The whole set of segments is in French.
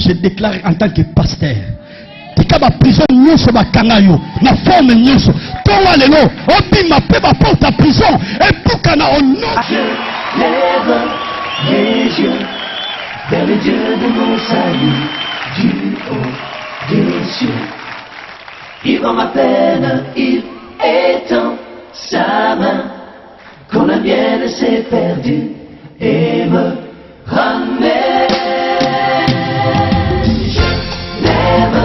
je déclare en tant que pasteur. Tika ba prison nyonso ba kangayo na forme nyonso. Towa lelo obima pe ba porte à prison et bukana au nom. Je lève les yeux vers le Dieu de mon salut, du haut des cieux. Il voit ma peine, il étend sa main quand la mienne s'est perdue et me ramène. Je lève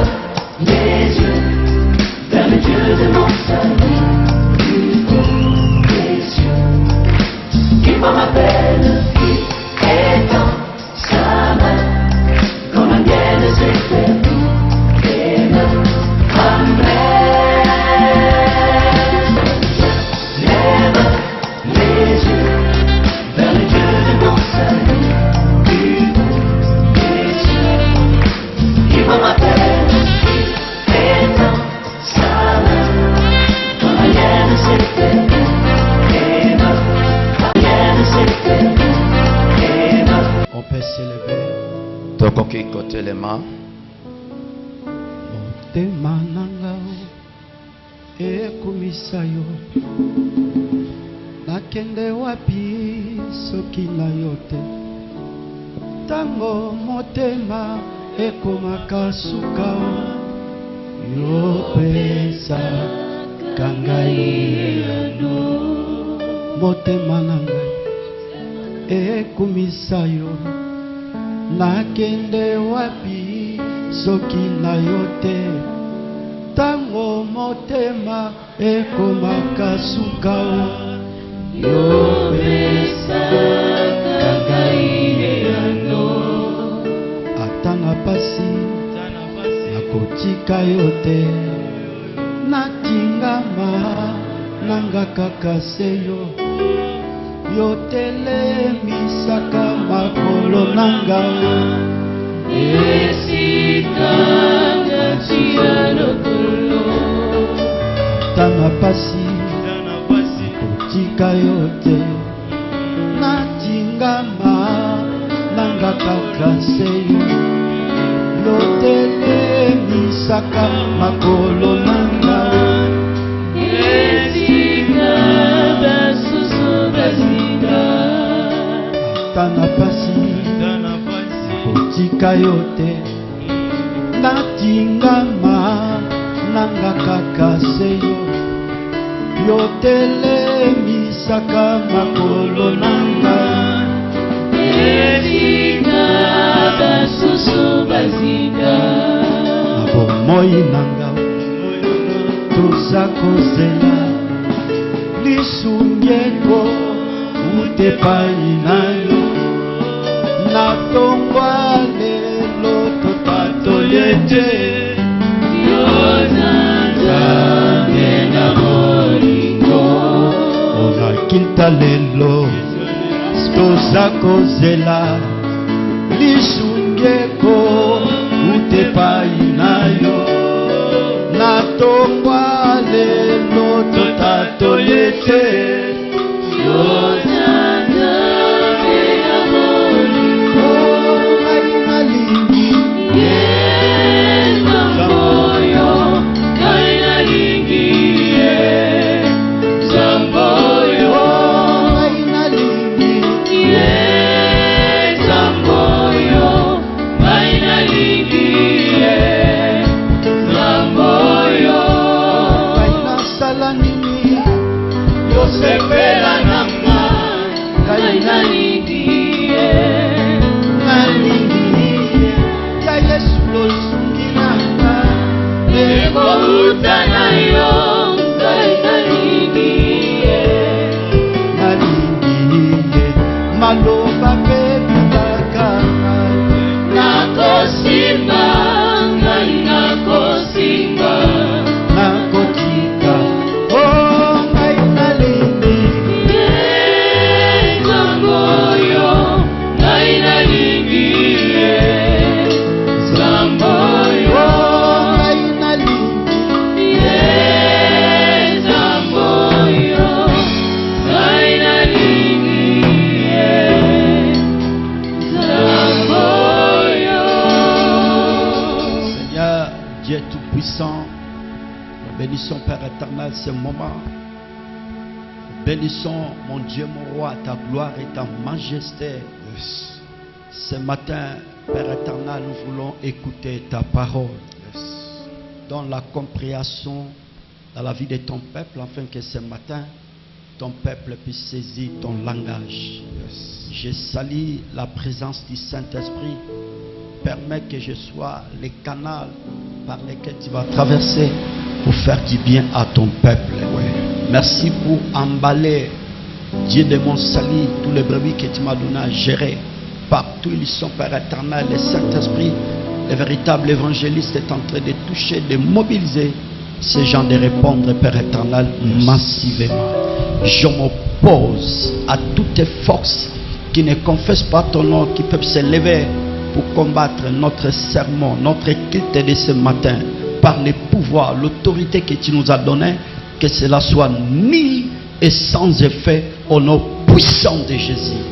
les yeux vers le Dieu de mon salut, du haut des cieux. Il voit ma peine, il étend sa main quand la mienne s'est perdue et me ramène. Je lève les yeux vers le Dieu de mon salut, du haut des cieux. Il voit ma peine, il étend sa main quand la mienne s'est perdue et me ramène. On peut s'élever. Tokoki côté les mains. Motema nanga ekumisa yo. Nakende wapi soki na yo te. Tango motema ekomaka suka yo pesa kangai yano. Motema nanga ekumisa yo. Nakende wapi soki na yo te. Tango motema ekomaka suka yo pesa kangai yano. Atana pasi nakotika yo te. Natingama nanga kaka seyo. Yo telemisaka makolo nanga. Esika ngati ya lokolo. Tana pasi kotika yo te. Natingama nanga kaka seyo. Yo telemisaka makolo nanga. Esika basusu bazinga. Tana pasi kotika yo te. Natingama nanga kaka seyo. Yo telemisaka makolo nanga. Esika basusu bazinga. Abo moi nanga toza kozela lisungeko utepai na yo. Natongwa lelo totatolete yozanga ngena molingo. Ona kinta lelo toza kozela lisungeko utepai na yo. Natongwa lelo totatolete yozanga ngena molingo. Dieu Tout-Puissant, nous bénissons Père éternel ce moment. Nous bénissons mon Dieu, mon roi, ta gloire et ta majesté. Ce matin, Père éternel, nous voulons écouter ta parole. Dans la compréhension dans la vie de ton peuple, afin que ce matin, ton peuple puisse saisir ton langage. Je salue la présence du Saint-Esprit. Permets que je sois le canal par lequel tu vas traverser pour faire du bien à ton peuple. Merci pour emballer, Dieu de mon salut, tous les brebis que tu m'as donné à gérer. Partout ils sont, Père éternel, le Saint-Esprit, le véritable évangéliste est en train de toucher, de mobiliser ces gens, de répondre, Père éternel, massivement. Je m'oppose à toutes les forces qui ne confessent pas ton nom, qui peuvent se lever pour combattre notre sermon, notre culte de ce matin, par les pouvoirs, l'autorité que tu nous as donnée, que cela soit nul et sans effet au nom puissant de Jésus,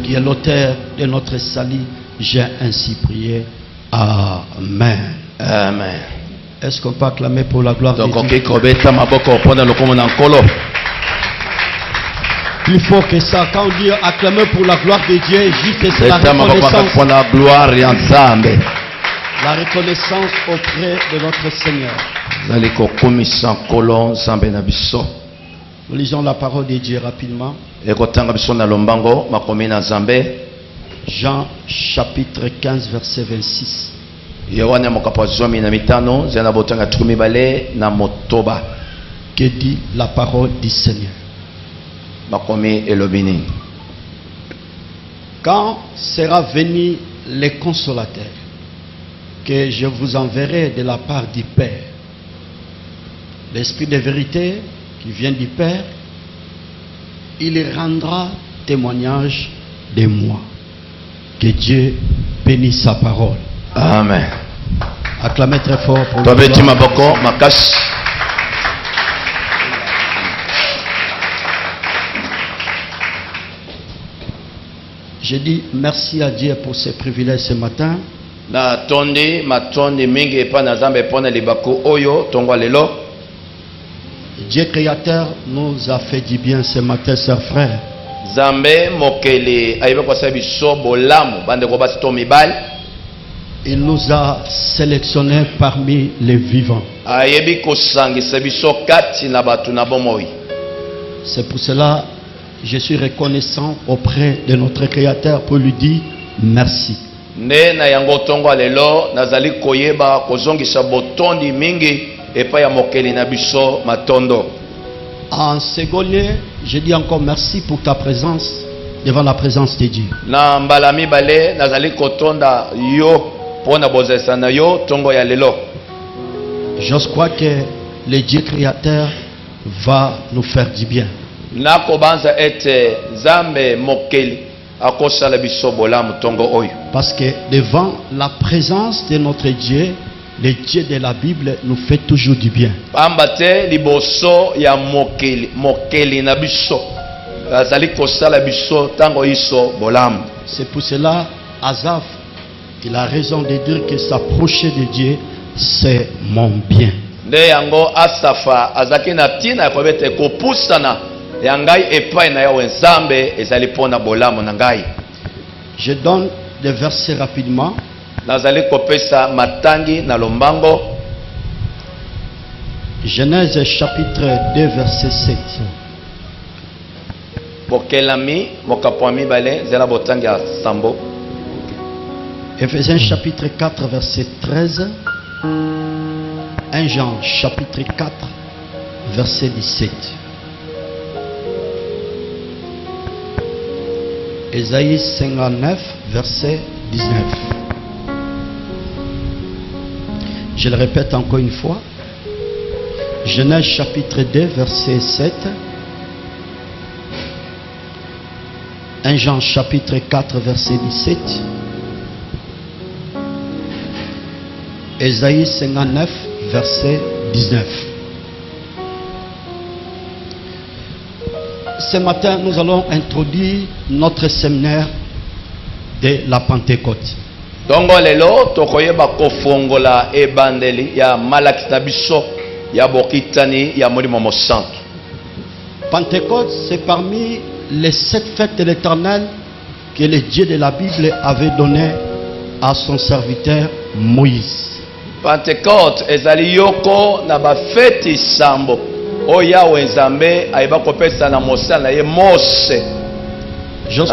qui est l'auteur de notre salut. J'ai ainsi prié. Amen. Amen. Est-ce qu'on peut acclamer pour la gloire de Dieu? Plus fort que ça, quand on dit acclamer pour la gloire de Dieu, juste la reconnaissance. La reconnaissance auprès de notre Seigneur. Nous lisons la parole de Dieu rapidement. Jean chapitre 15 verset 26. Que dit la parole du Seigneur? Quand sera venu le consolateur, que je vous enverrai de la part du Père, l'Esprit de vérité qui vient du Père, il rendra témoignage de moi. Que Dieu bénisse sa parole. Amen. Acclamez très fort pour le Je dis merci à Dieu pour ce privilège ce matin. Dieu créateur nous a fait du bien ce matin, chers frères. Il nous a sélectionnés parmi les vivants. C'est pour cela que je suis reconnaissant auprès de notre Créateur pour lui dire merci. En second lieu, je dis encore merci pour ta présence devant la présence de Dieu. Je crois que le Dieu créateur va nous faire du bien. Parce que devant la présence de notre Dieu, le Dieu de la Bible nous fait toujours du bien. C'est pour cela, Asaph, il a raison de dire que s'approcher de Dieu, c'est mon bien. Je donne des versets rapidement. Genèse chapitre 2 verset 7. Éphésiens chapitre 4 verset 13. 1 Jean chapitre 4 verset 17. Ésaïe 59 verset 19. Je le répète encore une fois. Genèse chapitre 2 verset 7. 1 Jean chapitre 4 verset 17. Ésaïe 59 verset 19. Ce matin, nous allons introduire notre séminaire de la Pentecôte. Tongo lelo tokoyeba kofongola ebandeli ya malakita biso ya bokitani ya molimo mosantu. Pentecôte, c'est parmi les 7 fêtes de l'Éternel que le Dieu de la Bible avait donné à son serviteur Moïse. Pentecôte ezali yoko na ba feti sambo oya wenzambe ayeba kopesa na mosala na ye Mose. J'ose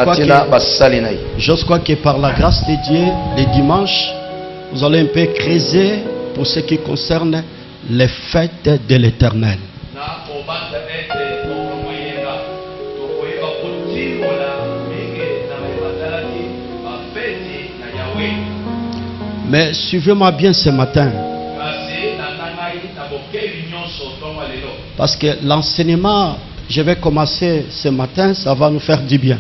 croire que par la grâce de Dieu, les dimanches, vous allez un peu creuser pour ce qui concerne les fêtes de l'Éternel. Mais suivez-moi bien ce matin, parce que l'enseignement, je vais commencer ce matin, ça va nous faire du bien.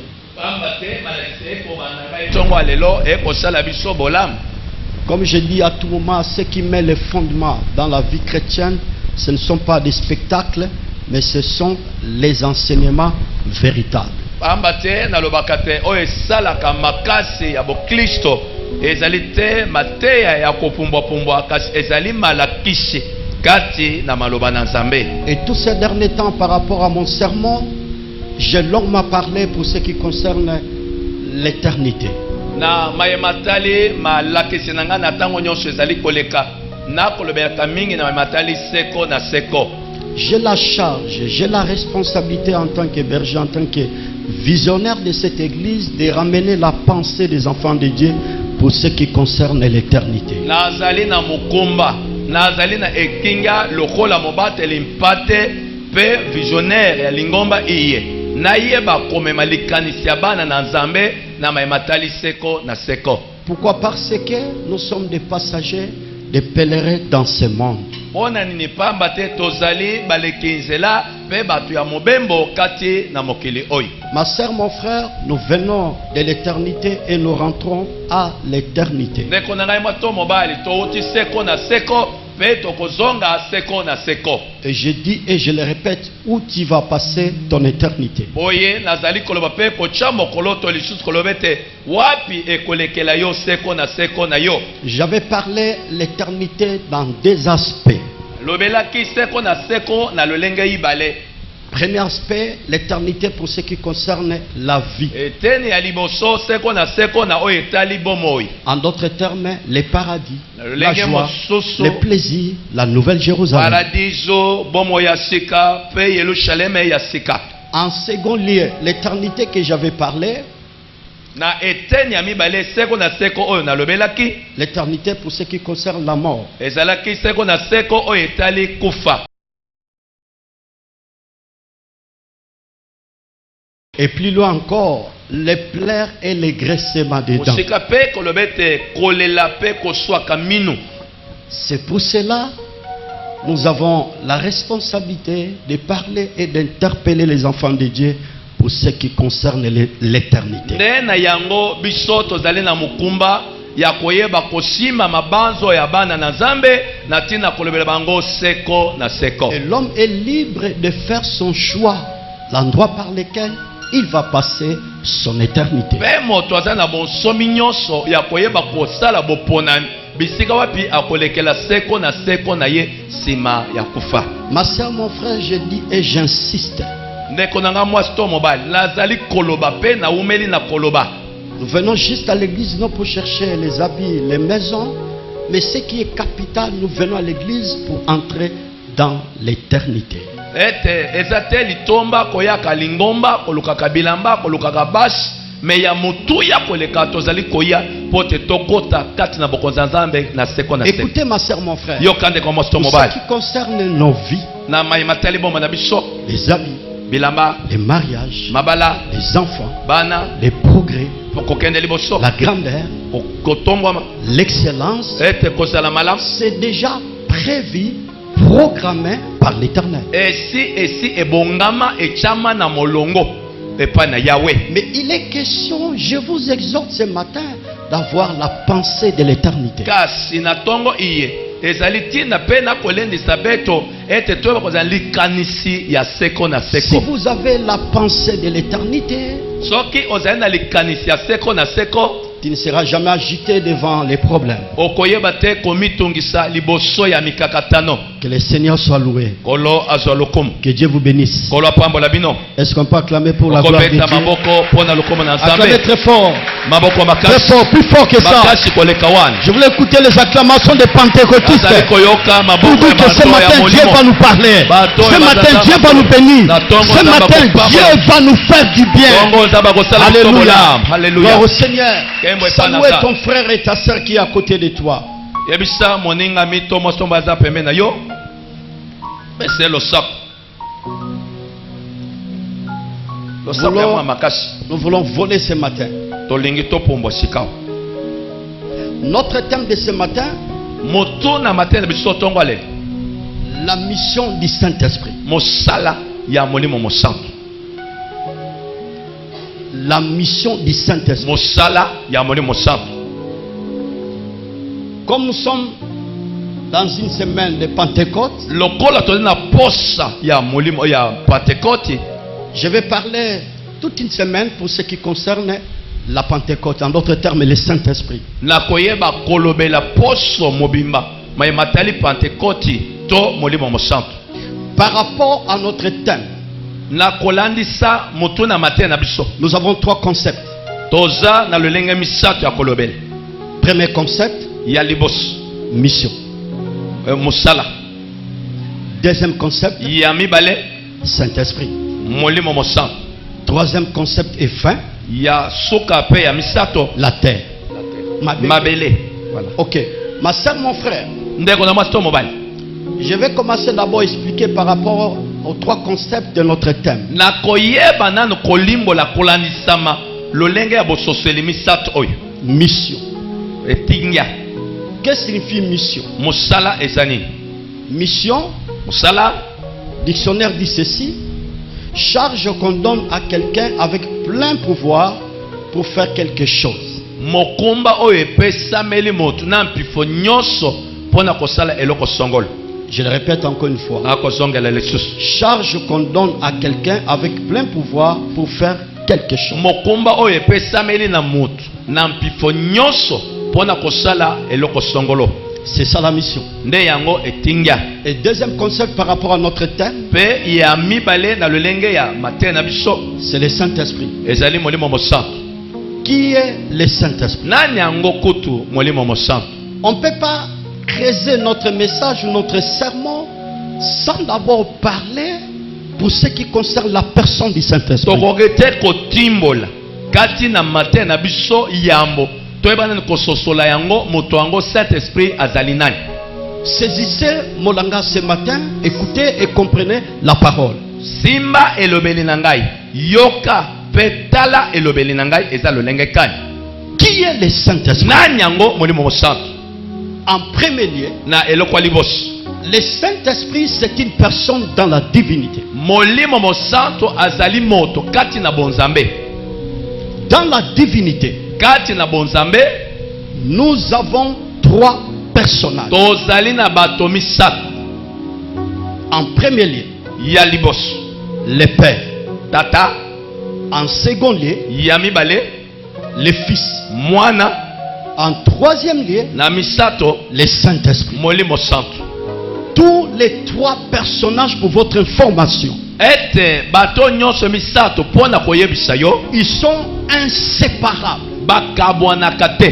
Comme je dis à tout moment, ce qui met les fondements dans la vie chrétienne, ce ne sont pas des spectacles, mais ce sont les enseignements véritables. Et tous ces derniers temps, par rapport à mon sermon, j'ai longuement parlé pour ce qui concerne l'éternité. J'ai la charge, j'ai la responsabilité en tant que berger, en tant que visionnaire de cette église, de ramener la pensée des enfants de Dieu pour ce qui concerne l'éternité. Visionnaire ya lingomba iye nayeba komema likanisi ya bana na nzambe na maimatali seko na seko. Pourquoi? Parce que nous sommes des passagers, des pèlerins dans ce monde. Ona nini pamba te tozali balekinzela pe batu ya mobembo kati na mokili oyo. Ma sœur, mon frère, nous venons de l'éternité et nous rentrons à l'éternité. Ndeko na ngai mwato mobali touti seko na seko. Et je dis et je le répète, où tu vas passer ton éternité. J'avais parlé l'éternité dans 2 aspects. Premier aspect, l'éternité pour ce qui concerne la vie. En d'autres termes, les paradis, la joie, les plaisirs, la nouvelle Jérusalem. En second lieu, l'éternité que j'avais parlé, l'éternité pour ce qui concerne la mort. Et plus loin encore, les pleurs et les graissements des dents. C'est pour cela que nous avons la responsabilité de parler et d'interpeller les enfants de Dieu pour ce qui concerne l'éternité. Et l'homme est libre de faire son choix, l'endroit par lequel il va passer son éternité. Ma soeur, mon frère, je dis et j'insiste. Nous venons juste à l'église non pour chercher les habits, les maisons, mais ce qui est capital, nous venons à l'église pour entrer dans l'éternité. Écoutez ma soeur, mon frère, pour ce qui concerne nos vies, les habits, les mariages, les enfants, les progrès, la grandeur, l'excellence, c'est déjà prévu, programmé par l'Éternel. Mais il est question, je vous exhorte ce matin, d'avoir la pensée de l'éternité. Si vous avez la pensée de l'éternité, Tu ne seras jamais agité devant les problèmes. okoyeba te komitungisa liboso ya mikakatano. Que le Seigneur soit loué. Kolo azwa lokumu. Que Dieu vous bénisse. Kolo apambola bino. Est-ce qu'on peut acclamer pour la gloire de okobeta Dieu? maboko mpona lokumu na Acclamez nzambe. très fort. Maboko Très makasi. fort, plus fort que ça. Makasi koleka wana. Je voulais écouter les acclamations des pentecôtistes. Azali koyoka Pour maboko dire ya que ce bato ya matin, Dieu molimo. va nous parler. Bato Ce ya matin, bazata Dieu va bato. nous bénir. Na tongo Ce nzamba matin, kopambola. Dieu va nous faire du bien. Tongo nzamba kosala Alléluia. bisobola. Alléluia. Gloire au Seigneur. Kembo Saluez epana ton frère et ta sœur qui est à côté de toi. yebisa moninga mito moso baza pembeni na yo. Pese losako. Losako ya mwa makasi. Nous voulons voler ce matin. Tolingi topumbwa sikao. Notre thème de ce matin, Moto na matin na biso tongo ale. la mission du Saint-Esprit. Mosala ya molimo mosantu. La mission du Saint-Esprit. Mosala ya molimo mosantu. Comme nous sommes dans une semaine de Pentecôte, Lokola toli na posa ya molimo ya Pentecôte. je vais parler toute une semaine pour ce qui concerne la Pentecôte, en d'autres termes, le Saint-Esprit. Na koyeba kolobela poso mobimba. Mai matali Pentecôte to molimo mosantu. Par rapport à notre thème, Na kolandisa moto na matin na biso. nous avons trois concepts. Toza na lolenge misato ya kolobela. Premier concept, Ya libos. mission. Mosala. Deuxième concept, Ya mibale Saint-Esprit. molimo mosantu. Troisième concept et fin, Ya suka pe ya misato la terre. mabele. Voilà. Ok. Ma soeur, mon frère, Ndeko na masto mobile. je vais commencer d'abord à expliquer par rapport aux trois concepts de notre thème. Na koyeba nanu kolimbola kolandisama lolenge ya bososeli misato oyo. Mission. Etingia. Qu'est-ce que signifie mission? Mosala ezani. Mission, Mosala dictionnaire dit ceci: charge qu'on donne à quelqu'un avec plein pouvoir pour faire quelque chose. mokumba oyo epesameli motu na mpifo nyonso mpona kosala eloko songolo. Je le répète encore une fois. Akozongela lisusu. Charge qu'on donne à quelqu'un avec plein pouvoir pour faire quelque chose. Mokumba oyo epesameli na motu na mpifo nyonso mpona kosala eloko songolo. C'est ça la mission. Nde yango etingia. Et deuxième concept par rapport à notre thème, Pe ya mibale na lolenge ya matin na biso c'est le Saint-Esprit. ezali molimo mosantu. Qui est le Saint-Esprit? Nani yango kutu molimo mosantu? On ne peut pas creuser notre message ou notre sermon sans d'abord parler pour ce qui concerne la personne du Saint-Esprit. Tokoki te kotimbola kati na matin na biso yambo toyeba nani kososola yango moto yango Saint-Esprit azali nani. Saisissez mon langage ce matin, écoutez et comprenez la parole. Simba elobeli na ngai yoka pe tala elobeli na ngai eza lolenge kani. Qui est le Saint-Esprit? Nani yango molimo mosantu? En premier lieu, Na eloko ya liboso. le Saint-Esprit c'est une personne dans la divinité. Molimo mosantu azali moto kati na bonzambe. Dans la divinité, Kati na bonzambe nous avons trois personnages. tozali na bato misato. En premier lieu, Ya liboso le Père. tata, En second lieu, ya mibale le Fils. mwana, En troisième lieu, na misato le Saint-Esprit. molimo santu. Tous les trois personnages, pour votre information, Ete bato nyonso misato mpona koyebisa yo ils sont inséparables. bakabwanaka te.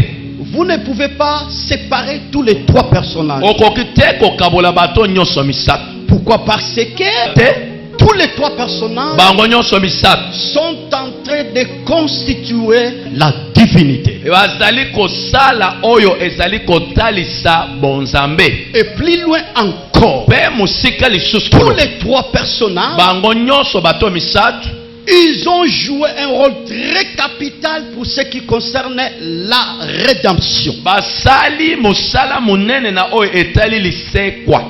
Vous ne pouvez pas séparer tous les trois personnages. Okoki te kokabola bato nyonso misato Pourquoi? Parce que te. tous les trois personnages Bango nyonso misato sont en train de constituer la divinité. bazali kosala oyo ezali kotalisa bonzambe. Et plus loin encore, Pe musika lisusu tous kolo. les trois personnages, Bango nyonso bato misato ils ont joué un rôle très capital pour ce qui concerne la rédemption. basali mosala munene na oyo etali lisekwa.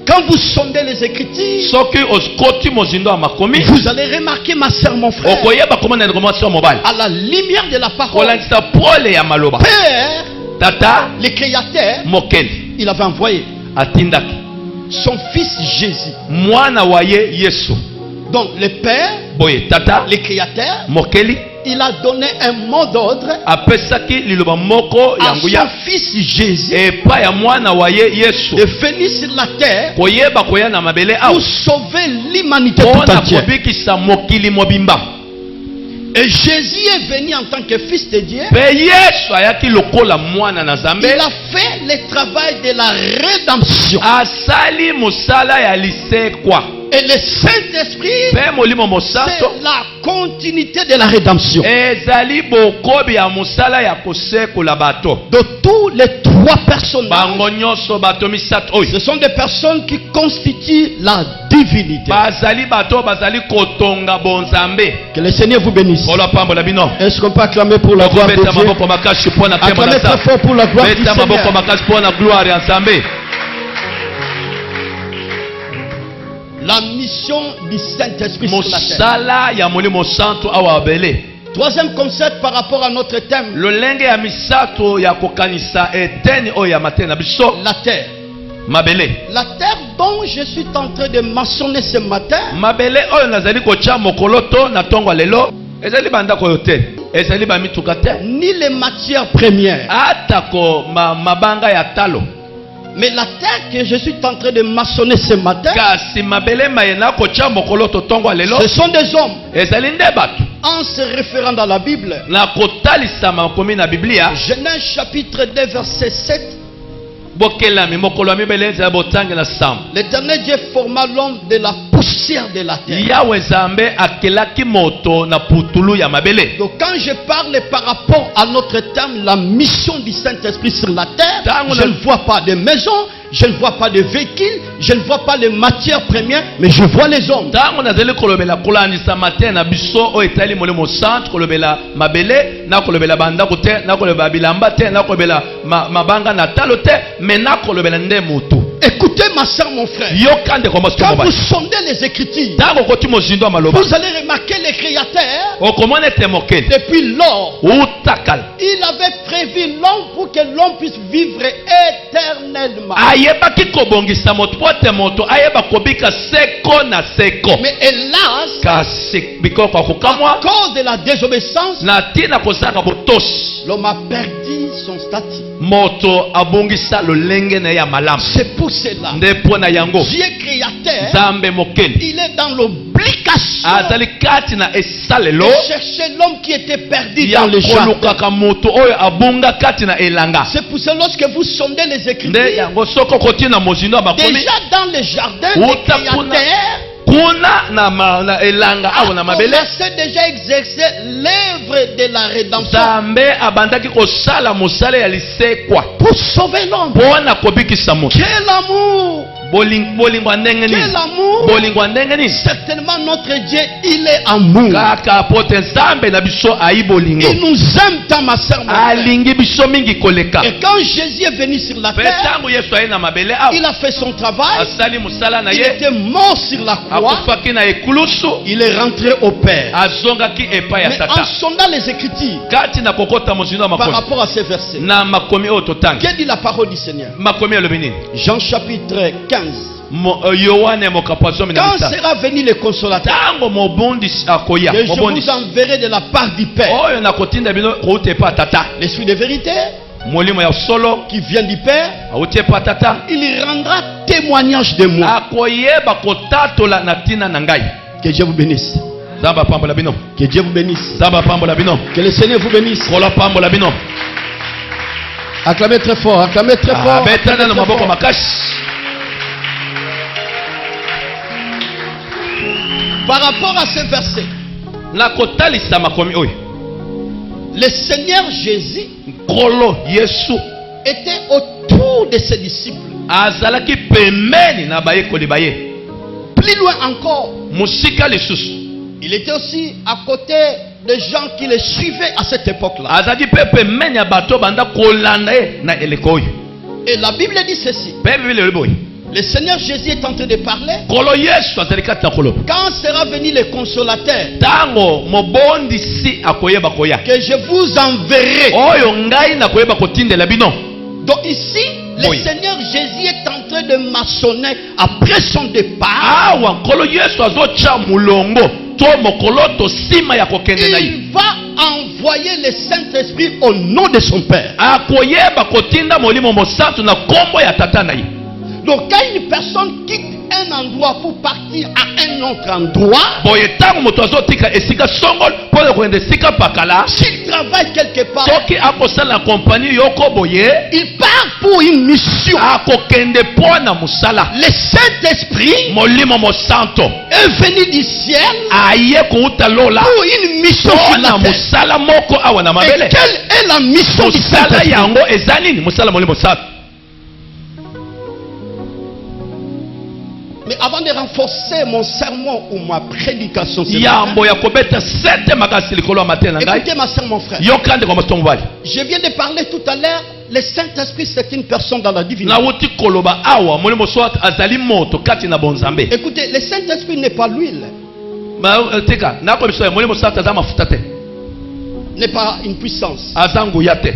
Quand vous sondez les Écritures, Soki okoti mozindo ya makomi vous allez remarquer, ma sœur, mon frère, okoyeba koma na ndeko mobile à la lumière de la parole, kolandisa pole ya maloba. Père, Tata le Créateur, mokeli il avait envoyé atindaki son fils Jésus. mwana wa ye Yesu. Donc le Père, Boye tata le Créateur, mokeli il a donné un mot d'ordre apesaki liloba moko à yanguya son fils Jésus epa ya mwana wa ye Yesu de venir sur la terre koyeba koya na mabele pour awa sauver l'humanité tout mpona entière. kobikisa mokili mobimba. Et Jésus est venu en tant que fils de Dieu. Pe Yesu ayaki lokola mwana na Nzambe, Il a fait le travail de la rédemption. asali mosala ya lisekwa Et le Saint-Esprit, pe molimo mosantu c'est la continuité de la rédemption. ezali bokobi ya mosala ya kosekola bato. De tous les trois personnages, Bango nyonso bato misato oyo ce sont des personnes qui constituent la divinité. bazali bato bazali kotonga bonzambe. Que le Seigneur vous bénisse. Olo pambola bino Est-ce qu'on peut acclamer pour la gloire de beta Dieu? maboko makasi mpona pema Acclamez na très sa fort pour la gloire du beta maboko Seigneur. makasi mpona gloire ya Nzambe. La mission du Saint-Esprit sur la terre. Mosala ya molimo santu awa abele. Troisième concept par rapport à notre thème, Lolenge ya misato ya kokanisa eteni oyo ya matena biso la terre. mabele. La terre dont je suis en train de mentionner ce matin, Mabele oyo nazali kocha mokolo to na tongo lelo ezali bandako oyo te, ezali bamituka te, ni les matières premières, atako mabanga ya talo. mais la terre que je suis en train de mentionner ce matin, Kasi mabele mayena kocha mokolo to tongo lelo ce sont des hommes. ezali nde bato En se référant dans la Bible, na kotalisama makomi na Biblia. Genèse chapitre 2 verset 7, Bokelami mokolo ya mibele ezali botangi na Sambo. l'Éternel Dieu forma l'homme de la poussière de la terre. Yawe Nzambe akelaki moto na putulu ya mabele. Donc quand je parle par rapport à notre thème, la mission du Saint-Esprit sur la terre, je ne vois pas de maison, je ne vois pas de véhicules, je ne vois pas les matières premières, mais je vois les hommes. Tango nazali kolobela kolandisa matin na biso o etali molimo centre kolobela mabele na kolobela bandako te na kolobela bilamba te na kolobela mabanga na talo te mais na kolobela nde mutu. Écoutez ma soeur, mon frère, Yokande komosi quand vous mobali. sondez les Écritures, Tango koti mozindo maloba. vous allez remarquer les créateurs, Okomone te mokeli. depuis lors, Utakal. il avait prévu l'homme pour que l'homme puisse vivre éternellement. Ayebaki kobongisa moto po te moto ayeba kobika seko na seko. Mais hélas, Kasi bikoko à kokamwa cause de la désobéissance, na tina kozaka botosi. l'homme a perdu son statut. Moto abongisa lolenge na ya malamu. C'est pour cela, Nde pona yango. Dieu créateur, Nzambe mokeli il est dans l'obligation azali kati na esalelo de chercher l'homme qui était perdu ya dans le jardin. kolukaka moto oyo abunga kati na elanga. C'est pour cela lorsque vous sondez les Nde Écritures, yango soko kotina na mozindo bakomi déjà dans le jardin, les Uta kuna. créateurs kuna na elanga awo na a mabele. commencé déjà à exercer l'œuvre de la rédemption Nzambe abandaki kosala mosala ya lisekwa pour sauver l'homme. mpona kobikisa moto. Quel amour! Bolingo ya ndenge nini? Quel amour! Bolingo ya ndenge nini? Certainement notre Dieu, il est amour. Kaka pote Nzambe na biso ayi bolingo. Il nous aime tant, ma soeur, mon frère. Alingi biso mingi koleka. Et quand Jésus est venu sur la Pe terre, tango Yesu aye na mabele awa il a fait son travail. asali mosala na Il ye était mort sur la croix. akufaki na ekulusu Il est rentré au Père. azongaki epai ya Mais en tata. sondant les Écritures Kati na kokota mozindo ya par makomi rapport à ces versets, na makomi oyo totangi. que dit la parole du Seigneur? Makomi elobi nini? Jean chapitre 15. Yohane mokapo ya zomi na Quand mitano. sera venu le consolateur, Tango mobondisi akoya que je vous mobondisi enverrai de la part du Père, oyo nakotinda bino kouta epai ya tata. l'Esprit de vérité Molimo ya solo qui vient du Père, awuti epai ya tata. il rendra témoignage de moi. Akoyeba kotatola na tina na ngai. Que Dieu vous bénisse. Nzambe apambola bino. Que Dieu vous bénisse. Nzambe apambola bino. Que le Seigneur vous bénisse. Kolo apambola bino. Acclamez très fort, acclamez très fort. Betana acclamez na très maboko fort. makasi. Par rapport à ce verset, Na kotalisa makomi oyo. le Seigneur Jésus Nkolo Yesu était autour de ses disciples. azalaki pembeni na bayekoli baye. Plus loin encore, Musika lisusu il était aussi à côté des gens qui le suivaient à cette époque-là. azalaki pe pembeni ya bato banda kolanda ye na eleko oyo. Et la Bible dit ceci. Pe Biblia elobi boye. Le Seigneur Jésus est en train de parler. Nkolo Yesu azali kati na koloba. Quand sera venu le consolateur, Tango mobondisi akoyeba koya. que je vous enverrai. Oyo ngai nakoyeba kotindela bino. Donc ici, le Oui. Seigneur Jésus est en train de maçonner après son départ. Awa nkolo Yesu azocha mulongo to mokolo to sima ya kokende na ye. Il va envoyer le Saint-Esprit au nom de son Père. akoyeba kotinda molimo mosantu na kombo ya tata na ye. Donc quand une personne quitte un endroit pour partir à un autre endroit, boye tango moto azotika esika songol pona koende esika pakala, s'il travaille quelque part, soki akosala na kompani yoko boye, il part pour une mission. akokende pona musala. Le Saint-Esprit molimo mosanto est venu du ciel aye kouta lola pour une mission sur la pona terre. musala moko awa na Et mabele. quelle est la mission du musala Saint-Esprit? yango eza nini? Musala molimo mosanto. Mais avant de renforcer mon sermon ou ma prédication, ce matin, yambo ya kobeta sete makasi likolo ya matena ngai écoutez ma sœur, mon frère. yokande kwa mastongo bali. Je viens de parler tout à l'heure. Le Saint-Esprit, c'est une personne dans la divinité. nawuti koloba awa molimo soit azali moto kati na bonzambe. Écoutez, le Saint-Esprit n'est pas l'huile, tika nakoyebiso ya molimo soit aza mafuta te, n'est pas une puissance. aza nguya te,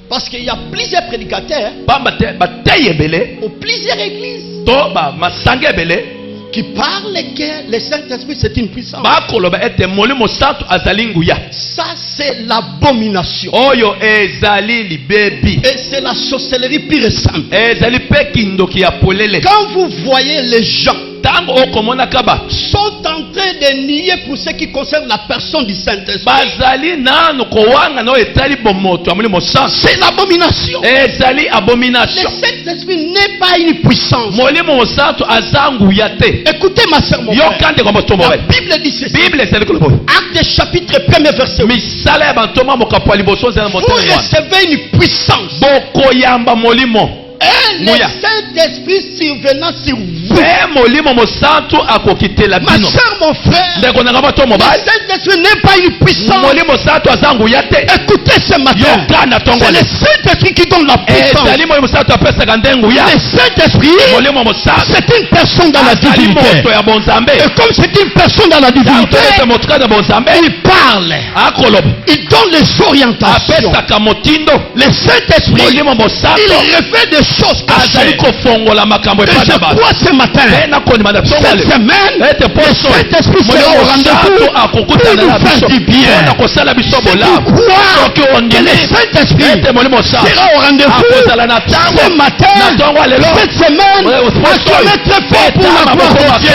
Parce qu'il y a plusieurs prédicateurs pamba te batei ebele ou plusieurs églises to masange ebele qui parlent que le Saint-Esprit, c'est une puissance. bakoloba ete molimo santu azali nguya. Ça, c'est l'abomination. oyo ezali libebi, Et c'est la sorcellerie pure et simple. ezali mpe kindoki ya polele. Quand vous voyez les gens ntango okomonaka bato sont en train de nier pour ce qui concerne la personne du Saint-Esprit, bazali nanu kowanga na oyo etali bomoto ya molimo santu, c'est l'abomination. ezali Le abomination. Saint-Esprit n'est pas une puissance. molimo mosantu aza nguya te. Écoutez ma soeur, mon frère. yokande kwa motombo La bali. Bible dit ceci. bible ezali koloba oyo. Acte chapitre 1er verset 8. misala ya bantoma mokapo ya liboso ezali na Vous motema wana. recevez une puissance. bokoyamba molimo Et le Nguya. Saint-Esprit survenant sur vous. mpe molimo mosantu akokitela Ma bino. soeur, mon frère. ndeko nanga bato Le mobali, Saint-Esprit n'est pas une puissance. molimo mosantu aza nguya te. Écoutez ce matin. yokana tongo C'est le le. Saint-Esprit qui donne la puissance. ezali molimo mosantu apesaka nde nguya. Le Saint-Esprit, molimo mosantu c'est une personne dans la azali divinité. moto ya bonzambe. Et comme c'est une personne dans la divinité, ete moto kati ya bonzambe il parle. akoloba, Il donne les orientations. apesaka motindo. Le Saint-Esprit, molimo mosantu il révèle des choses azali cachées. kofongola makambo Et epai je na bato. crois ce matin, mpe nakondima na tongo cette le. semaine, ete le poso Saint-Esprit sera molimo au mosantu rendez-vous pour akokutana na nous faire biso du bien. mpona kosala biso C'est bolamu. pourquoi soki que le ondimi Saint-Esprit ete molimo mosantu sera au rendez-vous akozala na ntango ce matin, na ntongo lelo. cette semaine, acclamez très fort pour la gloire de Dieu.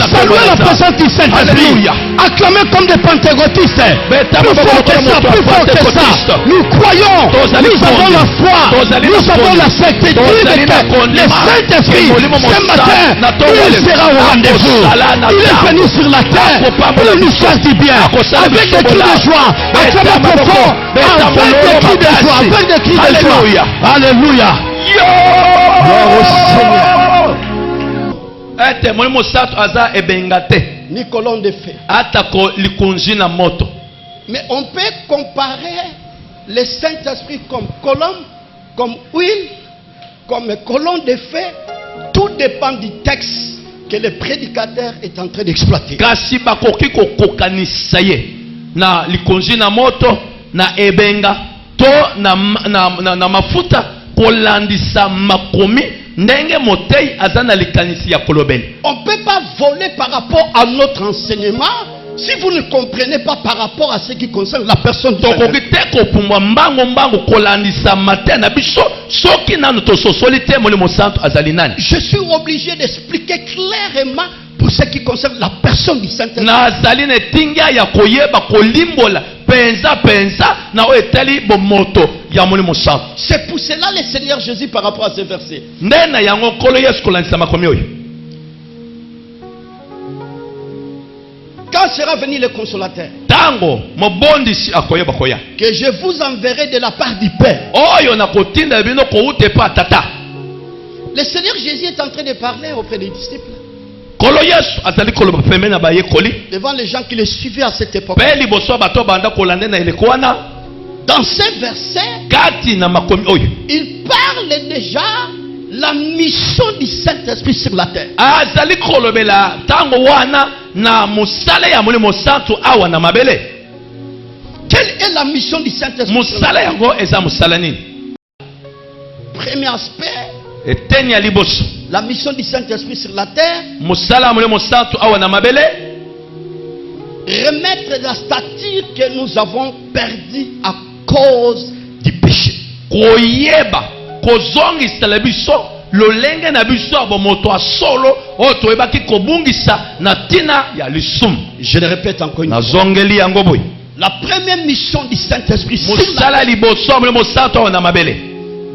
Saluez la présence du Saint-Esprit. Alléluia. Acclamez comme des pentecôtistes. Plus fort que ça, plus fort que ça. Nous croyons, nous avons la foi, nous avons la certitude que le Saint-Esprit, ce matin, il sera au rendez-vous. Il est venu sur la terre pour nous faire du bien. Avec des cris de joie, acclamez très fort, avec des cris de joie, avec des cris de joie. Alléluia. Gloire au Seigneur. ete molimo mosantu aza ebenga te Ni colonne de feu. atako likonzi na moto. Mais on peut comparer le Saint-Esprit comme colonne, comme huile, comme colonne de feu. Tout dépend du texte que le prédicateur est en train d'exploiter. kasi bakoki kokokanisa ye na likonzi na moto na ebenga to na mafuta kolandisa makomi ndenge motei aza na likanisi ya kolobeli. On ne peut pas voler par rapport à notre enseignement si vous ne comprenez pas par rapport à ce qui concerne la personne du tokoki Saint-Esprit. te kopumbwa mbango kolandisa mate na biso soki nanu tososoli te molimo santu azali nani. Je suis obligé d'expliquer clairement pour ce qui concerne la personne du Saint-Esprit. nazali na etingia ya koyeba kolimbola penza na oyo etali bomoto ya molimo santu. C'est pour cela le Seigneur Jésus par rapport à ce verset. nde na yango nkolo yesu kolandisa makomi oyo. Quand sera venu le consolateur? ntango mobondisi akoyeba koya Que je vous enverrai de la part du Père. oyo nakotinda bino kouta epa atata. Le Seigneur Jésus est en train de parler auprès des disciples, nkolo yesu azali koloba pembeni na bayekoli devant les gens qui le suivaient à cette époque. mpe liboso ya bato banda kolanda na eleko wana. Dans ce verset, kati na makomi oyo il parle déjà la mission du Saint-Esprit sur la terre. azali kolobela ntango wana na mosala ya molimo santu awa na mabele. Quelle est la mission du Saint-Esprit sur la mosala terre? yango eza mosala nini? Premier aspect, eteni ya liboso la mission du Saint-Esprit sur la terre mosala ya molimo santu awa na mabele remettre la stature que nous avons perdue à cause du péché. koyeba kozongisa la biso lolenge na biso abo moto asolo oyo toyebaki kobungisa na tina ya lisumu. Je le répète encore une fois. Nazongeli yango boy. La première mission du Saint-Esprit, c'est mosala liboso mo mosato na mabele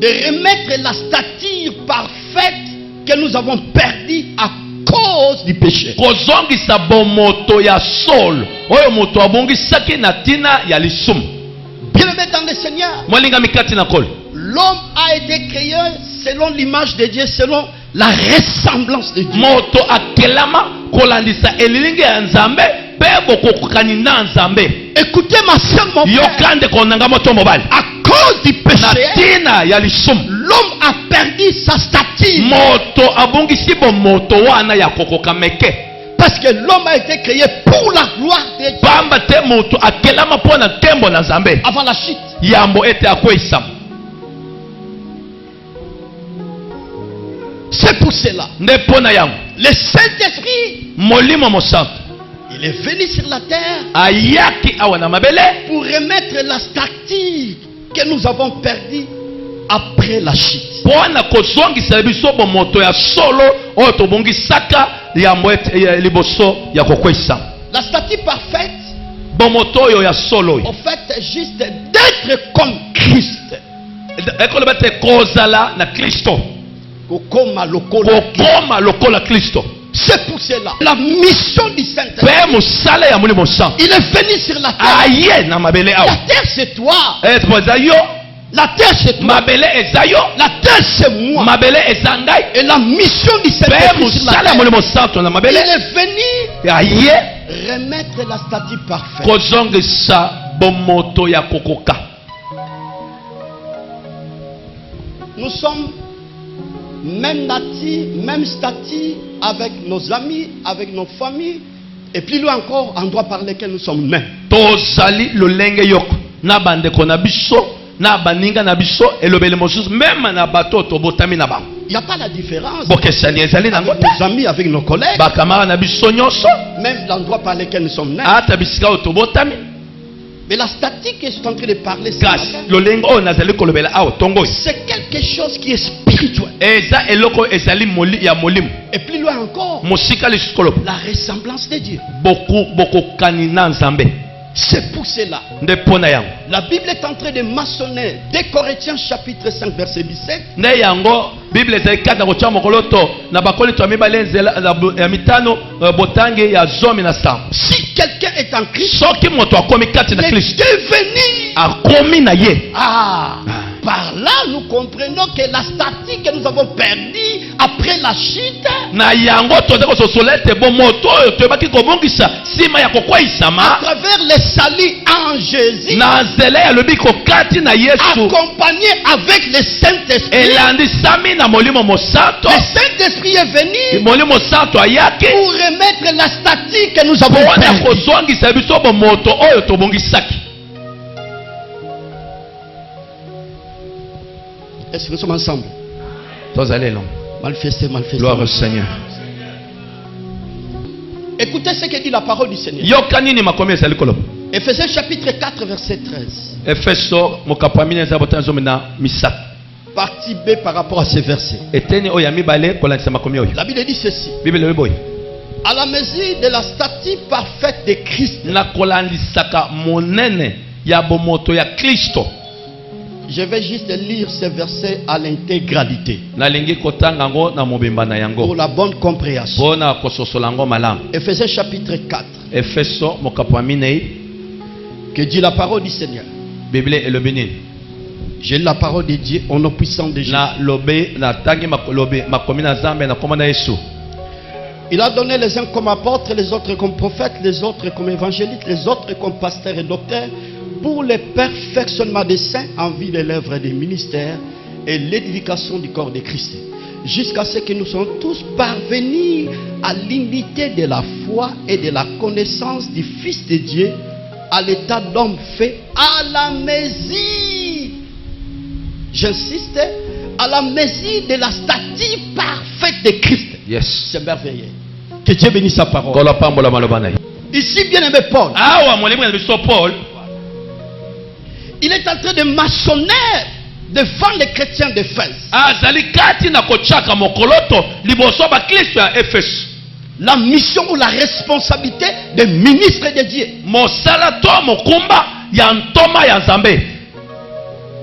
de remettre la stature parfaite que nous avons perdue à cause du péché. kozongisa bomoto ya solo oyo moto abungisaki na tina ya lisumu. Bien-aimé dans le Seigneur, mwalinga mikati na kolo, l'homme a été créé selon l'image de Dieu, selon la ressemblance de Dieu. moto akelama kolandisa elilingi ya nzambe pe bokokani na nzambe. Écoutez ma soeur, mon frère, yokande konanga moto mobali à cause du na péché, tina ya lisumu. l'homme a perdu sa stature. moto abungisi bomoto wana ya kokoka meke. Parce que l'homme a été créé pour la gloire de Dieu. pamba te moto akelama mpo na ntembo na nzambe Avant la chute. yambo ete akweyisama. C'est pour cela. nde mpo na yango Le Saint-Esprit, molimo mosantu il est venu sur la terre ayaki awa na mabele pour remettre la stature que nous avons perdue après la chute. mpo na kozongisa biso bomoto ya solo oyo tobongisaka yambo ete liboso ya kokweyisama. La stature parfaite, bomoto oyo ya solo oyo en fait, juste d'être comme Christ. ekoloba te kozala na kristo, Kokoma lokola. kokoma lokola kristo. C'est pour cela. La mission du Saint-Esprit. mpe mosala ya molimo santu Il est venu sur la terre. aye na mabele La awa. terre c'est toi. po eza yo, La terre c'est toi. mabele eza yo, La terre c'est moi. mabele eza ngai. Et la mission du mpe Saint-Esprit sur la mosala ya terre, molimo santu na il mabele est venu aye remettre la stature parfaite. kozongisa bomoto ya kokoka. Nous sommes même nature, même statut avec nos amis, avec nos familles, et plus loin encore, endroit par lesquels nous sommes même. tozali lolenge yoko na bandeko na biso na baninga na biso elobele mosusu meme na bato oyo tobotami na bango. Il n'y a pas la différence. bokesani ezali nango Avec te. nos amis, avec nos collègues, bakamara na biso nyonso même l'endroit par lesquels nous sommes même. ata bisika oyo tobotami. Mais la statique que je suis en train de parler, ce kasi matin, lolenge oyo nazali kolobela awa tongo c'est quelque chose qui est spirituel. eza eloko ezali ya molimo Et plus loin encore, mosika lisusu koloba la ressemblance de Dieu. bokokani na nzambe. C'est pour cela. nde mpo na yango La Bible est en train de maçonner 2 Corinthiens chapitre 5 verset 17. nde yango bible ezali kati na kotia mokolo to na bakorinto ya mibale nzela ya mitano botangi ya zomi na sambo. Si quelqu'un est en Christ, soki moto akomi kati il na est kristo devenu. akomi na ye. Par là, nous comprenons que la stature que nous avons perdue après la chute, na yango toza kososola ete bomoto oyo toyebaki kobongisa nsima ya à kokweyisama travers le salut en Jésus, na nzela ya lobiko kati na yesu accompagné avec le Saint-Esprit. elandisami na molimo mosantu. Le Saint-Esprit est venu molimo mosantu ayaki pour remettre la stature que nous avons mpona perdue. kozongisa biso bomoto oyo tobongisaki. Est-ce que nous sommes ensemble? tozali elongo. Manifestez, manifestez. Gloire au Seigneur. Écoutez ce que dit la parole du Seigneur. yoka nini makomi ezali koloba. Éphésiens chapitre 4 verset 13. efeso mokapo ya minei eza botani zomi na misato. Partie B par rapport à ces versets. eteni oyo ya mibale kolandisa makomi oyo. La Bible dit ceci. bible elobi boye À la mesure de la stature parfaite de Christ. na kolandisaka monene ya bomoto ya kristo. Je vais juste lire ces versets à l'intégralité nalingi kotanga yango na mobimba na pour yango la bonne compréhension. mpona kososola yango malamu. Éphésiens chapitre 4. efeso mokapo ya minei Que dit la parole du Seigneur. bible elobi nini. J'ai la parole de Dieu au nom puissant de Jésus. na lobe natangi lobe makomi na nzambe na kombo na yesu. Il a donné les uns comme apôtres, les autres comme prophètes, les autres comme évangélistes, les autres comme pasteurs et docteurs, pour le perfectionnement des saints en vue de l'œuvre des ministères et l'édification du corps de Christ, jusqu'à ce que nous soyons tous parvenus à l'unité de la foi et de la connaissance du Fils de Dieu, à l'état d'homme fait à la mesure, j'insiste, à la mesure de la stature parfaite de Christ. Yes. C'est merveilleux. Que Dieu bénisse sa parole. Kola pambola maloba na ye. Ici, bien aimé Paul, awa molimo na biso Paul il est en train de maçonner devant les chrétiens d'Éphèse. azali kati na kochaka mokoloto liboso ba Kristo ya Efeso. La mission ou la responsabilité des ministres de Dieu. Mosala to mokumba ya ntoma ya Nzambe.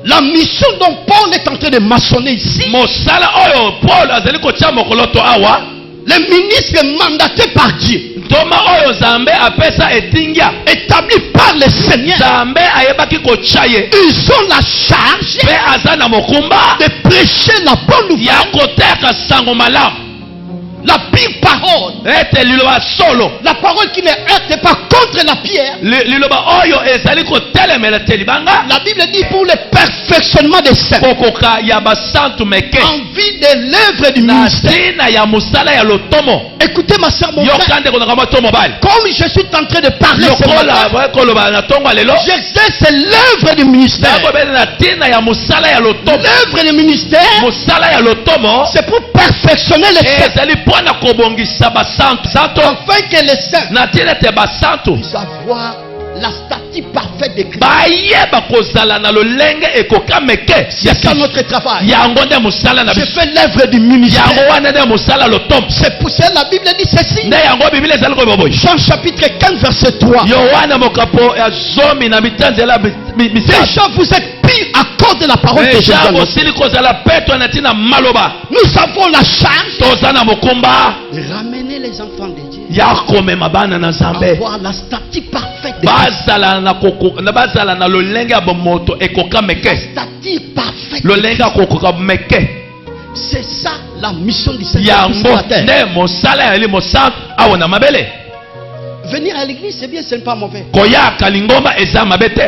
La mission dont Paul est en train de maçonner ici. Mosala oyo Paul azali kocha mokoloto awa. Les ministres mandatés par Dieu. Ntoma oyo Nzambe apesa etingia. Établis par le Seigneur. Nzambe ayebaki kocha ye. Ils ont la charge Pe azana mokumba de prêcher la bonne nouvelle. ya koteka sango malamu. La pire parole. Ete liloba solo. La parole qui ne heurte pas contre la pierre. Liloba oyo ezali kotelemela te libanga. La Bible dit pour le perfectionnement des saints. Kokoka ya basantu meke. En vue de l'œuvre du Na ministère. tina ya musala ya lotomo. Écoutez ma soeur, mon frère. Yokande konaka motomo bali. Comme je suis en train de parler ce Lokola matin, ba koloba na tongo lelo. j'exerce l'œuvre du ministère. Nakobela na tina ya musala ya lotomo. L'œuvre du ministère, Musala ya lotomo. c'est pour perfectionner les saints. Ezali pona kobongisa basantu. Santo Afin que les saints na tina te basantu. puissent avoir la statue parfaite de Christ. Bayeba kozala na lolenge ekoka meke. C'est ça notre travail. Yango nde musala na Je biso. fais l'œuvre du ministère. Yango wana nde musala lotomo. C'est pour ça la Bible dit ceci. Nde yango Biblia ezali koyeba boye. Jean chapitre 15 verset 3. Yohana mokapo ya zomi na mitanzela misatu. Déjà vous êtes pire à cause de la parole que je Deja donne. bosili kozala peto na ntina maloba. Nous avons la charge Toza na mokumba de ramener les enfants de Dieu. ya komema bana na Nzambe. Avoir la statue parfaite de Christ. bazala na lolenge ya bomoto ekoka meke. Statue parfaite. Lolenge ya kokoka meke. C'est ça la mission du Seigneur sur Yango la terre. nde mosala ya limo santu awa na mabele. Venir à l'église, c'est bien, ce n'est pas mauvais. Koyaka lingomba eza mabe te.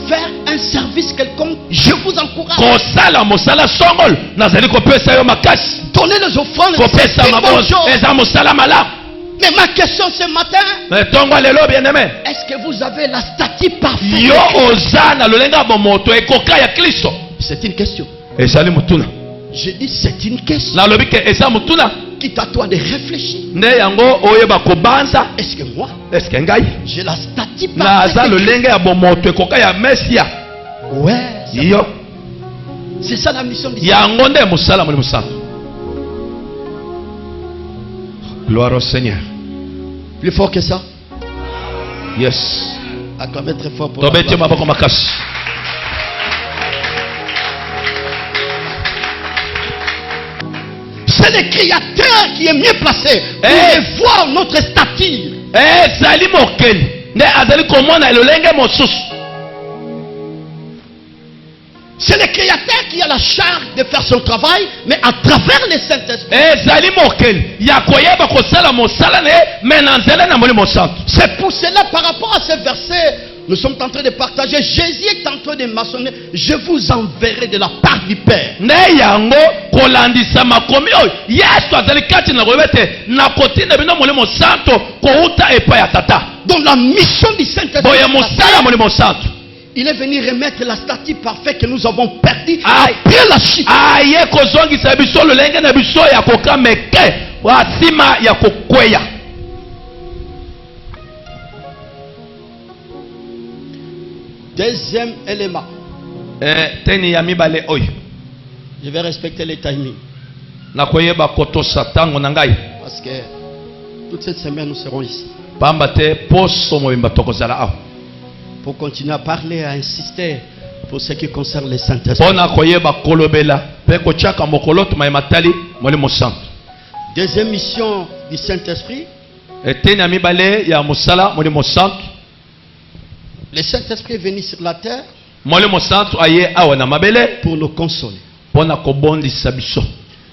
Faire un service quelconque, je vous encourage. Kosala mosala songol nazali kopesa yo makasi. Donner les offrandes, c'est Kopesa une bonne mabonzo chose. eza mosala malamu. Mais ma question ce matin, Tongo lelo bien aimé. est-ce que vous avez la statue parfaite? Yo oza na lolenge ya bomoto ekoka ya Kristo. C'est une question. Ezali mutuna. Je dis c'est une question. Nalobi ke eza mutuna. Quitte à toi de réfléchir. Nde yango oyeba kobanza. Est-ce que moi, Est-ce que ngai j'ai la statue naza parfaite? lolenge ya bomoto ekoka ya Mesia. Ouais. Yo C'est ça la mission du yango nde mosala molimo santu. Gloire au Seigneur. Plus fort que ça. Yes. Acclamez très fort pour la Tobeti gloire. maboko makasi. C'est le Créateur qui est mieux placé pour voir notre statue. Ezali mokeli nde azali komona lolenge mosusu. C'est le Créateur qui a la charge de faire son travail, mais à travers le Saint-Esprit. Ezali mokeli ya koyeba kosala mosala ne me na nzela na molimo santu. C'est pour cela, par rapport à ce verset, nous sommes en train de partager. Jésus est en train de maçonner. Je vous enverrai de la part du Père. Ne yango kolandisa makomi oyo Yesu azali kati na koyeba te na kotinda bino molimo santu kouta epai ya tata. Donc la mission du Saint-Esprit, Boya mosala molimo santu. il est venu remettre la statue parfaite que nous avons perdue Aïe. après la chute. Aye kozongisa biso lolenge na biso ya koka meke wa nsima ya kokweya. Deuxième élément. Teni ya mibale oyo Je vais respecter les timings. na koyeba kotosa tango na ngai Parce que toute cette semaine, nous serons ici. pamba te poso mobimba tokozala awa Pour continuer à parler, à insister pour ce qui concerne les Saint-Esprit. mpona koyeba kolobela mpe kotiaka mokolo tomayema tali molimo santu. Deuxième mission du Saint-Esprit. Eteni ya mibale ya mosala molimo santu. Le Saint-Esprit est venu sur la terre Molimo santu aye awa na mabele pour nous consoler. mpona kobondisa biso.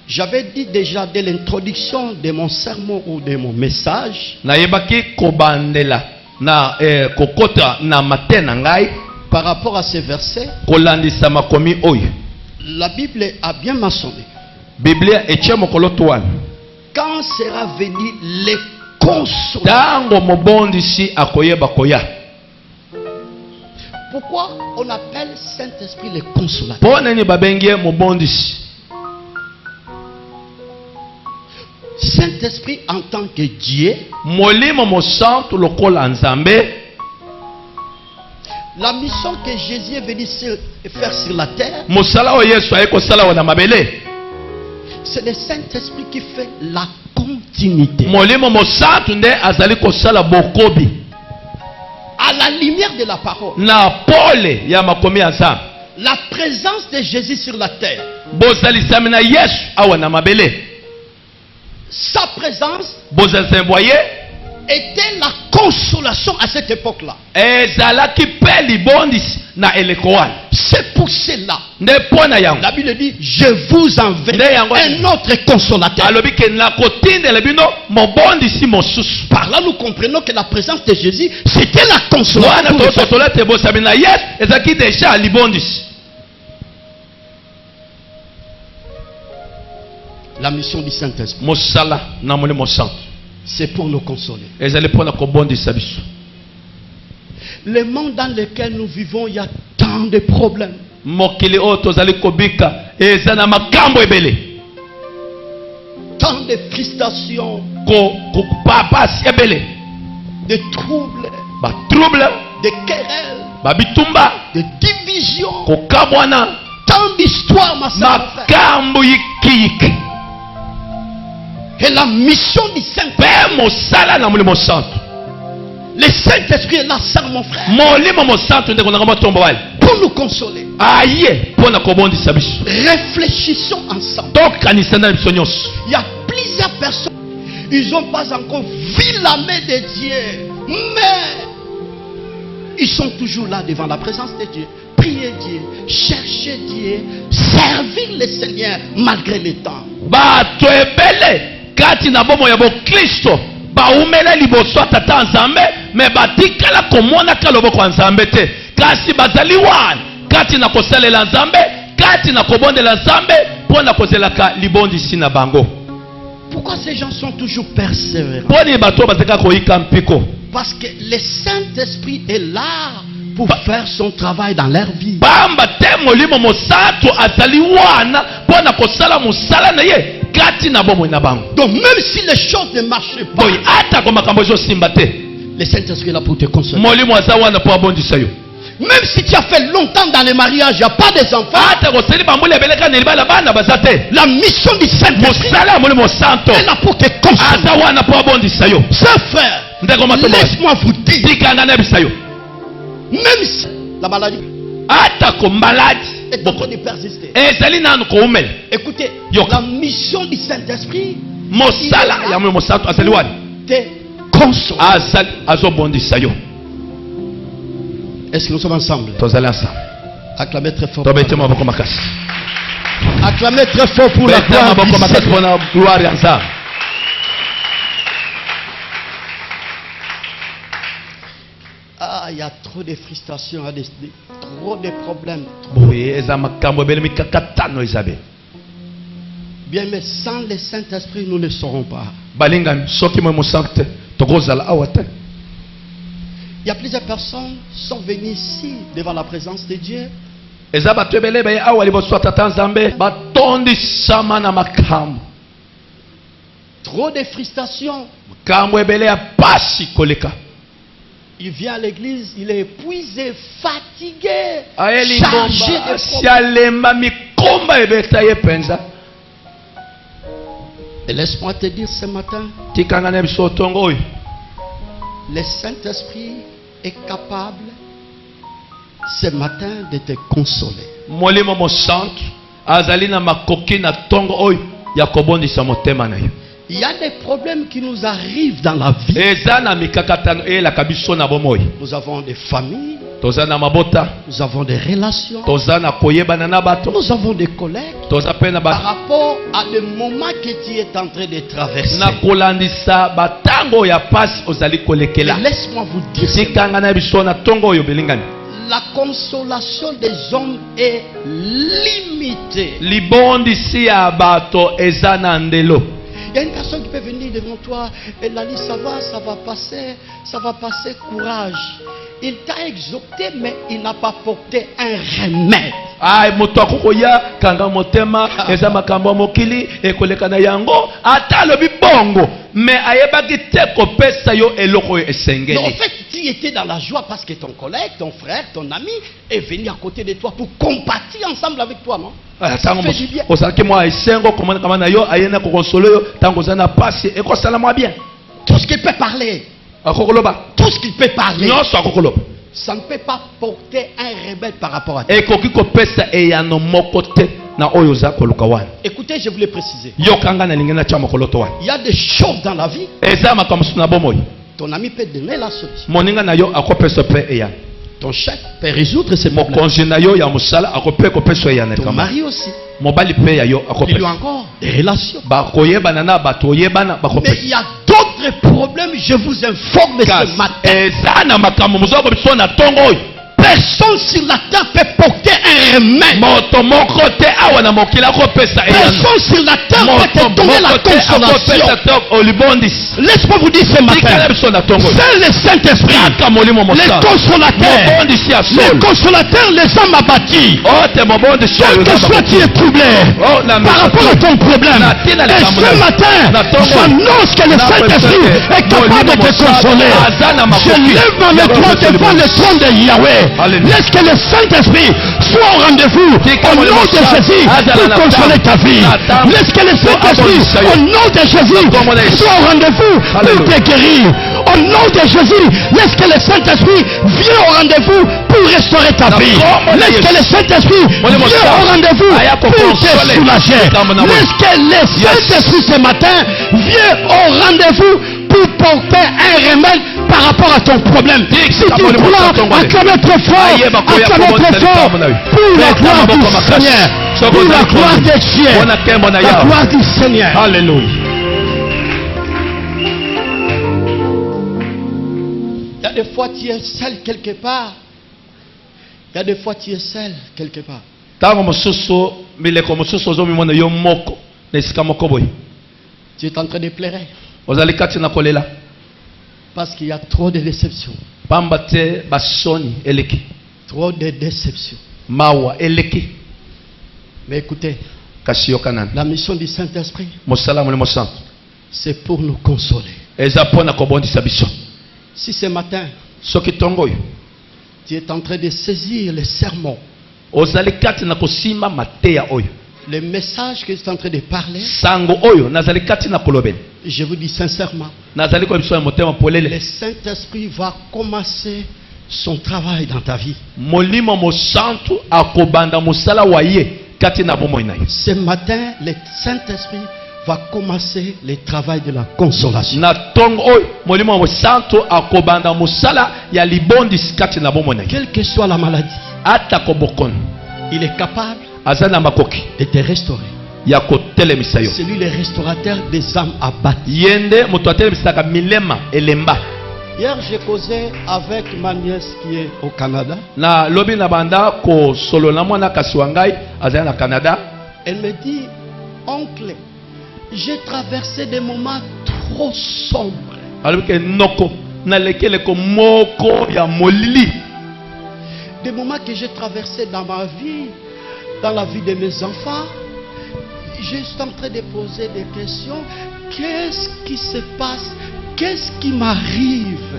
J'avais dit déjà dès l'introduction de mon sermon ou de mon message, Nayebaki kobandela na kokota na mate na ngai par rapport à ce verset, kolandisa makomi oyo. la Bible a bien mentionné. Biblia etie mokolo to wana. Quand sera venu le consolateur? Tango mobondisi akoyeba koya. Pourquoi on appelle Saint-Esprit le consolateur? Pona ni babengie mobondisi. Saint-Esprit en tant que Dieu, molimo mosantu lokola nzambe, la mission que Jésus est venu faire sur la terre, mosala oyo Yesu aye kosala wana mabele, c'est le Saint-Esprit qui fait la continuité. molimo mosantu nde azali kosala bokobi À la lumière de la parole, na pole ya makomi ya nzambe. la présence de Jésus sur la terre, Bozalisami na Yesu awa na mabele, sa présence bozalisemboye était la consolation à cette époque-là. ezalaki pe libondisi na eleko wana. C'est pour cela, Nde pona yango la Bible dit, je vous enverrai un autre consolateur. alobi ke nakotindela bino mobondisi mosusu. Par là, nous comprenons que la présence de Jésus, c'était la consolation. wana pour le peuple. tosotola te bosami na Yesu ezalaki deja libondisi. La mission du Saint-Esprit, mosala na molimo santu c'est pour nous consoler. ezali mpona kobondisa biso. Le monde dans lequel nous vivons, il y a tant de problèmes. mokili oyo tozali kobika eza na makambo ebele, Tant de frustrations, papasi ebele, de troubles, batrouble, de querelles, babitumba, de divisions, kokabwana, tant d'histoires, ma sœur, mon frère. makambo yikiyiki. Et la mission du Saint-Esprit, mpe mosala na molimo santu, le Saint-Esprit est là, ça, mon frère, molimo mosantu nde konaka matombo wali pour nous consoler. aye mpona kobondisa biso. Réfléchissons ensemble. tokanisa na biso nyonso. Il y a plusieurs personnes, ils n'ont pas encore vu la main de Dieu, mais ils sont toujours là devant la présence de Dieu. Prier Dieu, chercher Dieu, servir le Seigneur malgré le temps. bato ebele kati na bomo ya bokristo baumela liboso tata nzambe me batikala komonaka loboko ya nzambe te, kasi bazali wana kati na kosalela nzambe, kati na kobondela nzambe mpo na kozelaka libondisi na bango. Pourquoi ces gens sont toujours persévérants? Poni bato bazeka koyika mpiko, Parce que le Saint-Esprit est là pour faire son travail dans leur vie. pamba te molimo mosantu azali wana mpo na kosala mosala na ye kati na bomoi na bango. Donc même si les choses ne marchent pas, boye atako makambo ezosimba te, le Saint-Esprit est là pour te consoler. molimo aza wana mpo abondisa yo. Même si tu as fait longtemps dans le mariage, il n'y a pas des enfants, ata koseli bambula ebeleka na libala bana baza te, la mission du Saint-Esprit mosala ya molimo santo est là pour te consoler. aza wana mpo abondisa yo. Sœur, frère, ndeko matombo laisse-moi vous dire, tikanga na bisa yo, même si la maladie atako maladi est en train de persister, ezali nanu koumela, écoutez, Yo. la mission du Saint-Esprit mosala ya molimo santo azali wana te consoler. azali azobondisa yo. Est-ce que nous sommes ensemble? tozali ensemble, Acclamez très fort. tobete maboko makasi, Acclamez très fort pour la bete gloire du maboko makasi Seigneur. mpona gloire ya nzambe. Ah, il y a trop de frustrations, trop de problèmes. boye eza makambo ebele mikakatano ezabe. Bien, mais sans le Saint-Esprit, nous ne saurons pas. balingami soki molimo santo te tokozala awa te. Il y a plusieurs personnes qui sont venues ici devant la présence de Dieu. eza bato ebele baye awa liboso ya tata nzambe batondisama na makambo, Trop de frustrations. makambo ebele ya pasi koleka. Il vient à l'église, il est épuisé, fatigué, aye chargé lingomba de si problèmes. alemba mikomba ebeta ye mpenza. Et laisse-moi te dire ce matin, tikanga na biso otongo oyo le Saint-Esprit est capable ce matin de te consoler. molimo mosantu azali na makoki na tongo oyo ya kobondisa motema na yo. Il y a des problèmes qui nous arrivent dans la vie. eza na mikakatano eyelaka biso na bomoi, Nous avons des familles, toza na mabota, nous avons des relations, toza na koyebana na bato, nous avons des collègues. toza mpe na Par bato rapport à le moment que tu es en train de traverser. na kolandisa batango ya pasi ozali kolekela. Mais laisse-moi vous dire, tikanga na biso na tongo oyo belingani, la consolation des hommes est limitée. libondisi ya bato eza na ndelo. Il y a une personne qui peut venir devant toi. Elle a dit, ça va passer, courage. Il t'a exhorté, mais il n'a pas porté un remède. Ay moto akokoya kanga motema eza makambo mokili ekoleka na yango ata lobi bongo mais ayebaki te kopesa yo eloko esengeli. En fait, tu étais dans la joie parce que ton collègue, ton frère, ton ami est venu à côté de toi pour compatir ensemble avec toi, non? Osalaki mwa esengo komona kama na yo ayena kokonsolo yo tango za na pasi ekosala mwa bien. Tout ce qu'il peut parler. Akokoloba. Tout ce qu'il peut parler. Non, so akokoloba. Ça ne peut pas porter un rebelle par rapport à toi. Écoutez, je voulais préciser. Il y a des choses dans la vie. Ton ami peut donner la solution. Ton chef peut résoudre ses problèmes. Ton mari aussi. Il y a encore des relations. Mais il y a d'autres problèmes, je vous informe ce matin. Personne sur la terre peut porter un remède. Personne sur la terre peut te donner la consolation. Laisse-moi vous dire ce matin. C'est le Saint-Esprit. Les consolateurs. Les consolateurs, les hommes abattus. Quel que soit qui est troublé par rapport à ton problème. Et ce matin, j'annonce que le Saint-Esprit est capable de te consoler. Je lève ma main devant le trône de Yahweh. Laisse que le Saint-Esprit soit au rendez-vous au nom de Jésus pour consoler ta vie. Laisse que le Saint-Esprit au nom de Jésus soit au rendez-vous pour te guérir. Au nom de Jésus, laisse que le Saint-Esprit vienne au rendez-vous pour restaurer ta vie. Laisse que le Saint-Esprit vienne au rendez-vous pour te soulager. Laisse que le Saint-Esprit ce matin vienne au rendez-vous pour porter un remède par rapport à ton problème. Si tu crois, acclame très fort, pour la gloire du Seigneur, pour la gloire des cieux, la gloire du Seigneur. Alléluia. Il y a des fois tu es seul quelque part. Il y a des fois tu es seul quelque part. Tu es en train de pleurer. Parce qu'il y a trop de déceptions. Trop de déceptions. Mais écoutez, la mission du Saint-Esprit, c'est pour nous consoler. Si ce matin, tu es en train de saisir les sermons, le message que tu es en train de parler, je vous dis sincèrement, le Saint-Esprit va commencer son travail dans ta vie. Ce matin, le Saint-Esprit va commencer le travail de la consolation. Quelle que soit la maladie, il est capable de te restaurer. C'est lui le restaurateur des âmes abattues. Hier, j'ai causé avec ma nièce qui est au Canada. Elle me dit, oncle, j'ai traversé des moments trop sombres. Des moments que j'ai traversés dans ma vie, dans la vie de mes enfants. Je suis en train de poser des questions. Qu'est-ce qui se passe? Qu'est-ce qui m'arrive?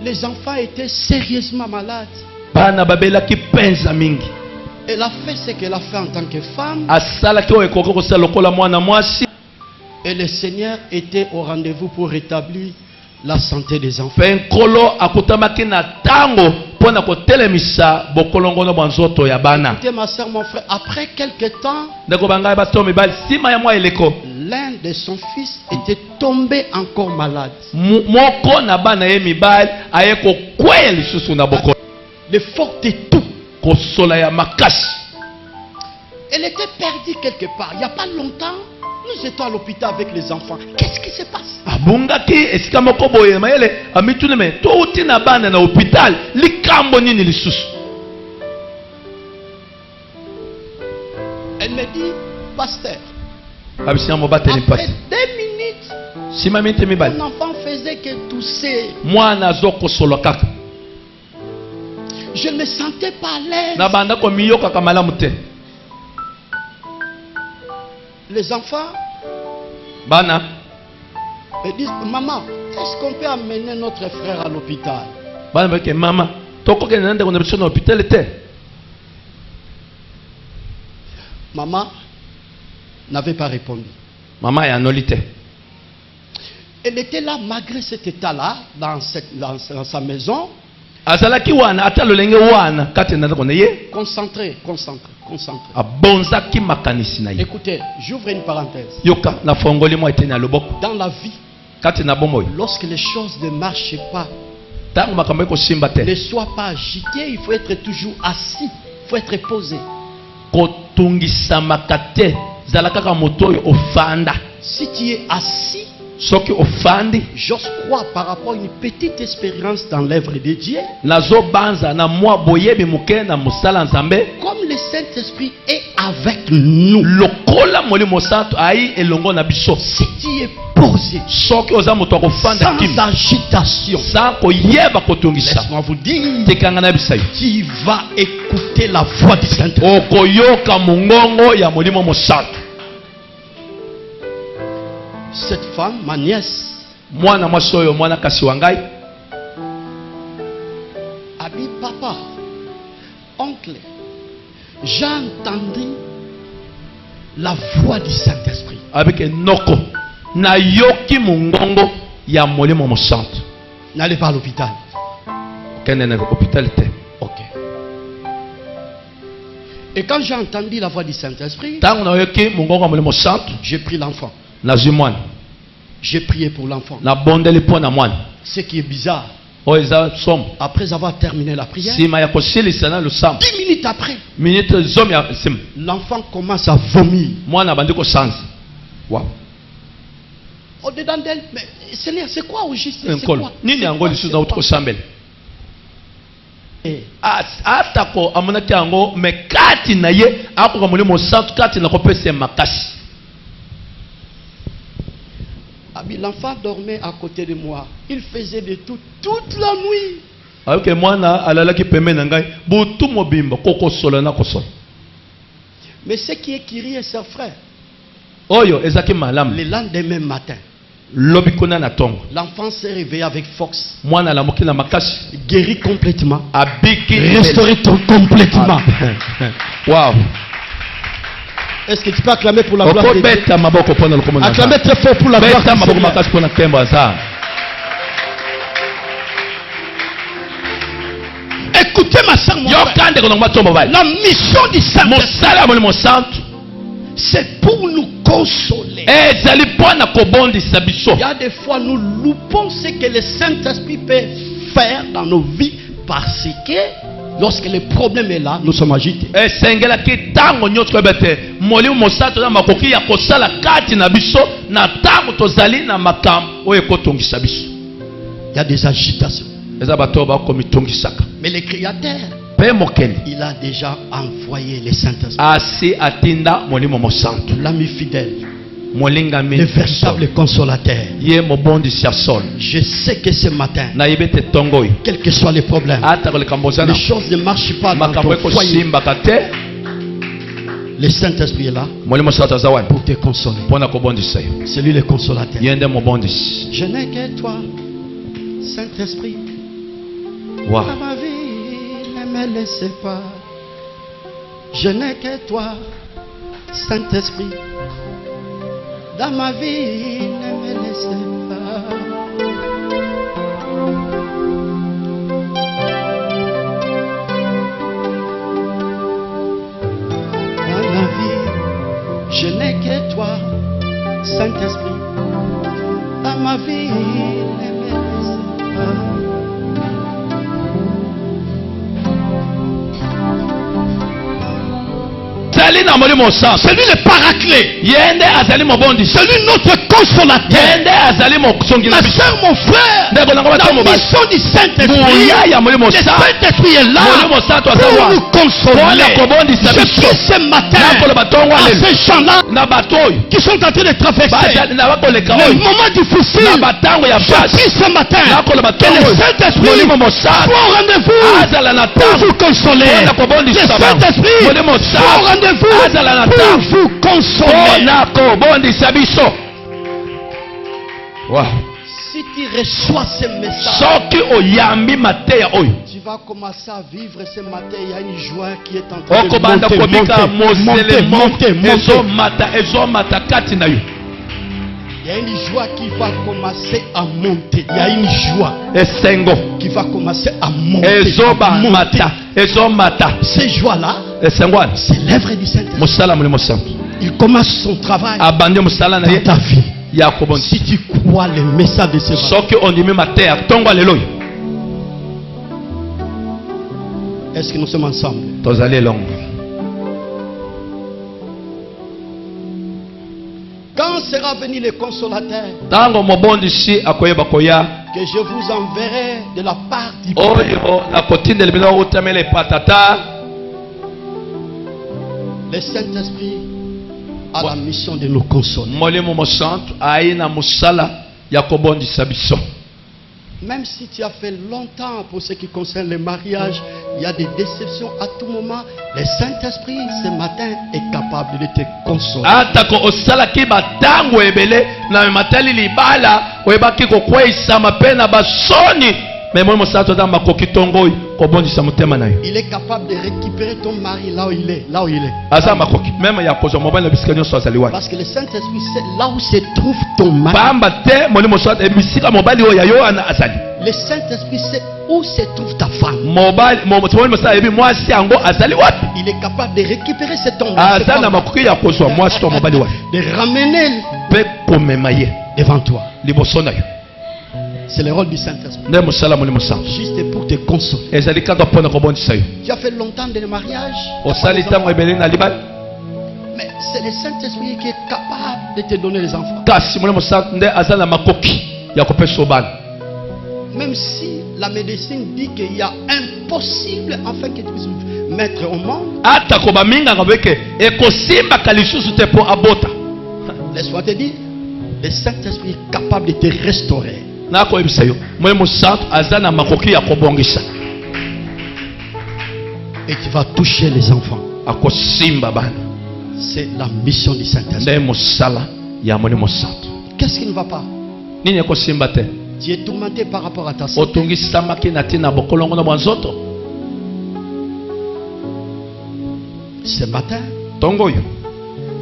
Les enfants étaient sérieusement malades. Elle a fait ce qu'elle a fait en tant que femme. Et le Seigneur était au rendez-vous pour rétablir la santé des enfants. Écoutez ma soeur, mon frère, après quelques temps, l'un de son fils était tombé encore malade. De fortes toux. Elle était perdue quelque part. Il n'y a pas longtemps, Nous étions à l'hôpital avec les enfants. Qu'est-ce qui se passe? abungaki esika moko boye mayele amitune me touti na bana na hôpital likambo nini lisusu. Elle me dit, pasteur, Abisina mobateli après mpasi 2 minutes, sima minute mibali mon enfant faisait que tousser. mwana azokosolo kaka Je ne me sentais pas à l'aise. na banda komiyokaka malamu te. Les enfants Bana me disent, maman, est-ce qu'on peut amener notre frère à l'hôpital? bana bake mama tokokende na ndeko na biso na hôpital te. Maman n'avait pas répondu. Mama yanoli te. Elle était là malgré cet état-là, dans sa maison, azalaki wana ata lolenge wana kati na ndeko na ye concentrée. abonzaki makanisi na ye. Écoutez, j'ouvre une parenthèse. Yoka na fongoli mwa eteni ya loboko Dans la vie, kati na bomoi lorsque les choses ne marchent pas, ntango makambo ekosimba ne te sois pas agité, il faut être toujours assis, il faut être posé. kotungisamaka te zala kaka moto oyo ofanda. Si tu es assis, Soki ofandi j'ose croire par rapport à une petite expérience dans l'œuvre de Dieu, nazobanza na mwa boyebi moke na mosala nzambe comme le Saint-Esprit est avec nous, lokola molimo santo ayi elongo na biso. si tu es posé, Soki oza moto akofanda sans kimi agitation, sans koyeba kotungisa laisse-moi vous dire, tekanga na bisa yo tu vas écouter la voix du Saint-Esprit. okoyoka mongongo ya molimo mosantu. Cette femme, ma nièce, Mwana mwasi oyo mwana kasi wa ngai a dit, papa, oncle, j'ai entendu la voix du Saint-Esprit. avec enoko na yoki mongongo ya molimo mosantu. N'allez pas à l'hôpital. Kende na hôpital te. Ok. Et quand j'ai entendu la voix du Saint-Esprit, Tango na yoki mongongo ya molimo mosantu j'ai pris l'enfant. nazwi mwana J'ai prié pour l'enfant. na bondeli mpo na mwana Ce qui est bizarre, oyo eza somo après avoir terminé la prière, nsima ya kosilisa na losambo 10 minutes après, minute zomi ya nsima l'enfant commence à vomir. mwana abandi kosanza. Wow. Au-dedans d'elle, mais Seigneur, c'est quoi au juste? C'est Nkolo quoi? nini C'est yango quoi? lisusu C'est nauti quoi? kosambela Eh, atako amonaki yango me kati na ye akoka molimo mosantu kati na kopesa ye makasi. L'enfant dormait à côté de moi. Il faisait de tout toute la nuit. ayoke mwana alalaki pembeni na ngai butu mobimba kokosola na kosola. Mais ce qui est Kyrie et ses frères, Oyo ezaki malamu le lendemain matin, lobi kuna na tongo l'enfant s'est réveillé avec force, mwana alamuki na makasi guéri complètement, abiki restauré complètement. Wow. Est-ce que tu peux acclamer pour la gloire de Dieu? okobeta maboko mpona lokomo na Acclamer très fort pour la gloire beta du maboko Seigneur. makasi mpona nkembo ya nzambe. Écoutez ma soeur, mon frère. yoka ndeko na matombo bali La mission du Saint-Esprit, mosala ya molimo mosantu c'est pour nous consoler. ezali mpona kobondisa biso. Il y a des fois nous loupons ce que le Saint-Esprit peut faire dans nos vies parce que lorsque le problème est là, nous sommes agités. esengelaki ntango nyonso koyeba te molimo mosantu na makoki ya kosala kati na biso na ntango tozali na makambo oyo ekotungisa biso. Il y a des agitations. eza bato oyo bakomitungisaka Mais le Créateur, mpe mokeli il a déjà envoyé le Saint-Esprit. asi atinda molimo mosantu L'ami fidèle, molingami le véritable consolateur. ye mobondisi ya solo. Je sais que ce matin, nayebi ete ntongo oyo quels que soient les problèmes, ata likambo oza na les choses ne marchent pas dans makambo ton foyer. ekosimbaka te Le Saint-Esprit est là molimo mosantu aza wana pour te consoler. mpona kobondisa yo. C'est lui le consolateur. ye nde mobondisi. Je n'ai que toi, Saint-Esprit. Wow. Dans ma vie, ne me laissez pas. Je n'ai que toi, Saint-Esprit. Dans ma vie, ne me laissez pas. Dans ma vie, je n'ai que toi, Saint-Esprit. Dans ma vie, ne me laissez pas. zali na na molimo santo. C'est lui le paraclet. Yende azali mobondi. C'est lui notre consolateur. Yende azali mokusongi na Ma biso. soeur, mon frère, Ndeko nanga la bato mobali. mission du Saint-Esprit, Moya ya molimo le santo. Saint-Esprit est là Molimo santo pour azawa. nous consoler. Wana kobondisa Je biso. prie ce matin Nakoloba tongo à lelo. ces gens-là Na bato oyo. qui sont en train de traverser Bazali na bakoleka les oyo. moments difficiles. Na batango ya Je basi. prie ce matin Nakoloba que tongo le oyo. Saint-Esprit Molimo mosanto. soit au rendez-vous Azala na pour tango. vous consoler. Wana kobondisa Le bango. Saint-Esprit Molimo soit au santo. rendez-vous Azala na pour tango. vous consoler. Wana kobondisa biso. Wow. Si tu reçois ce message, Soki oyambi mateya oyo. tu vas commencer à vivre ce matin. Il y a une joie qui est en train de Okobanda kobika monter, monter. ezomata kati na yo. Il y a une joie qui va commencer à monter. Il y a une joie Esengo qui va commencer à monter. ezomata. Ces joies-là, Esengwana c'est l'œuvre du Saint-Esprit. musala mulimo santo. Il commence son travail Abandi musala na dans ye ta vie. ya kobondisa. Si tu crois le message de ce matin, Soki ondimi mateya tongo lelo. est-ce que nous sommes ensemble? Tozali elongo. Quand sera venu le consolateur Tango mobondisi akoyeba koya que je vous enverrai de la part du Père, oyo nakotindela bino utamela epatata. le Saint-Esprit a la mission de nous consoler. Molimo mosanto aina musala ya kobondisa biso. Même si tu as fait longtemps pour ce qui concerne le mariage, il y a des déceptions à tout moment. Le Saint-Esprit, ce matin, est capable de te consoler. Atako osalaki batango ebele na matali libala oyebaki kokweyisa mapena basoni mais moi mosanto dans makoki tongo kobondisa motema na yo. Il est capable de récupérer ton mari là où il est. Là où il est. Asa makoki même ya kozwa mobali na bisika nyonso azali wana. Parce que le Saint-Esprit, c'est là où se trouve ton mari. Pamba te moni mosanto emisika mobali oyo ya yo ana azali. Le Saint-Esprit, c'est où se trouve ta femme. Mobali mosanto ebi mwasi yango azali wapi. Il est capable de récupérer cet homme. Asa na makoki ya kozwa mwasi to mobali wapi. De ramener Pe komema ye devant toi. liboso na yo. C'est le rôle du Saint-Esprit. Nde mosala moni mosanto. Juste pour te consoler. Ezali kaka mpona kobondisa yo. Tu as fait longtemps de mariage. Osali tango ebele na libala. Mais c'est le Saint-Esprit qui est capable de te donner les enfants. Kasi moni mosanto nde aza na makoki ya kopesa obana. Même si la médecine dit qu'il y a impossible afin que tu puisses mettre au monde. Ata ko baminganga beke ekosimbaka lisusu te po abota. Laisse-moi te dire, le Saint-Esprit est capable de te restaurer. Nakoyebisa yo moi mosanto aza na makoki ya kobongisa. Et tu vas toucher les enfants. Akosimba bana. C'est la mission du Saint-Esprit. Nde mosala ya moni mosanto. Qu'est-ce qui ne va pas? Nini ekosimba te? Tu es tourmenté par rapport à ta santé. Otungisamaki na tina bokolongo na mwanzoto. Ce matin, Tongo yo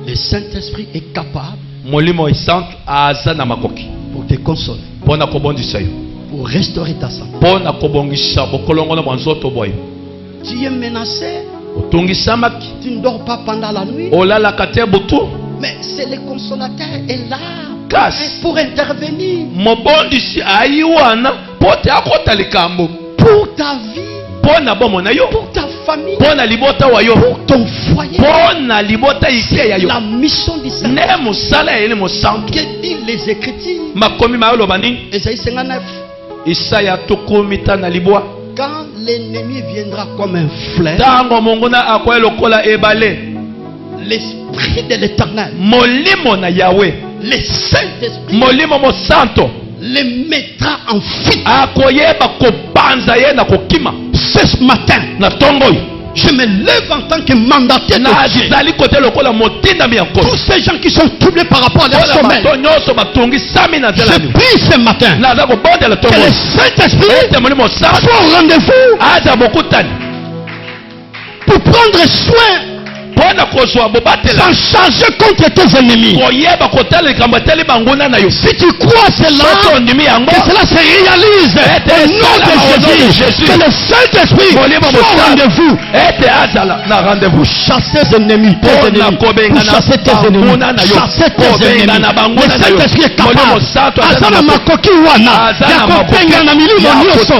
le Saint-Esprit est capable molimo esanto aza na makoki pour te consoler, pona kobondisa yo. pour restaurer ta santé. Pona kobongisa bokolongo na mwanzoto boyo. Tu es menacé, Otungisamaki tu ne dors pas pendant la nuit. olalaka te butu. Mais c'est le consolateur est là Kasi pour intervenir mobondisi ayi wana pote akota likambo pour ta vie, pona bomo na yo, pour ta famille, pona libota wa yo, pour ton foyer. pona libota ike ya yo. La mission du Saint-Esprit. Ne musala ele mosanto. Que dit les Écritures? Makomi mayolo bani Ésaïe 59. Isaya tukumita na libwa. Quand l'ennemi viendra comme un fleuve, Tango mongona akoye lokola ebale. l'Esprit de l'Éternel, Molimo na Yahweh, le Saint-Esprit, molimo mosanto le mettra en fuite. akoyeba kobanza ye na kokima. Ce matin, Na tongo yo je me lève en tant que mandataire na de Dieu. zali kote lokola motinda mi yanko. Tous ces gens qui sont troublés par rapport à leur Ola sommeil, bato nyonso batungi sami na je zela ni. prie ce matin Naza kobondela que tongo. le Saint-Esprit Ete molimo mosanto soit au rendez-vous aza bokutani pour prendre soin, pona kozwa bobatela. s'en charger contre tes ennemis. Koyeba kotala likambo etali banguna na yo. Si tu crois Soki cela, ondimi yango que cela se réalise au nom de Jésus. Que le Saint-Esprit soit au rendez-vous. Rendez-vous. Chasser tes ennemis. Pour chasser tes ennemis. Chasser tes ennemis. Le Saint-Esprit est capable. Azala makoki wana. Yakobenga na milimo nyonso.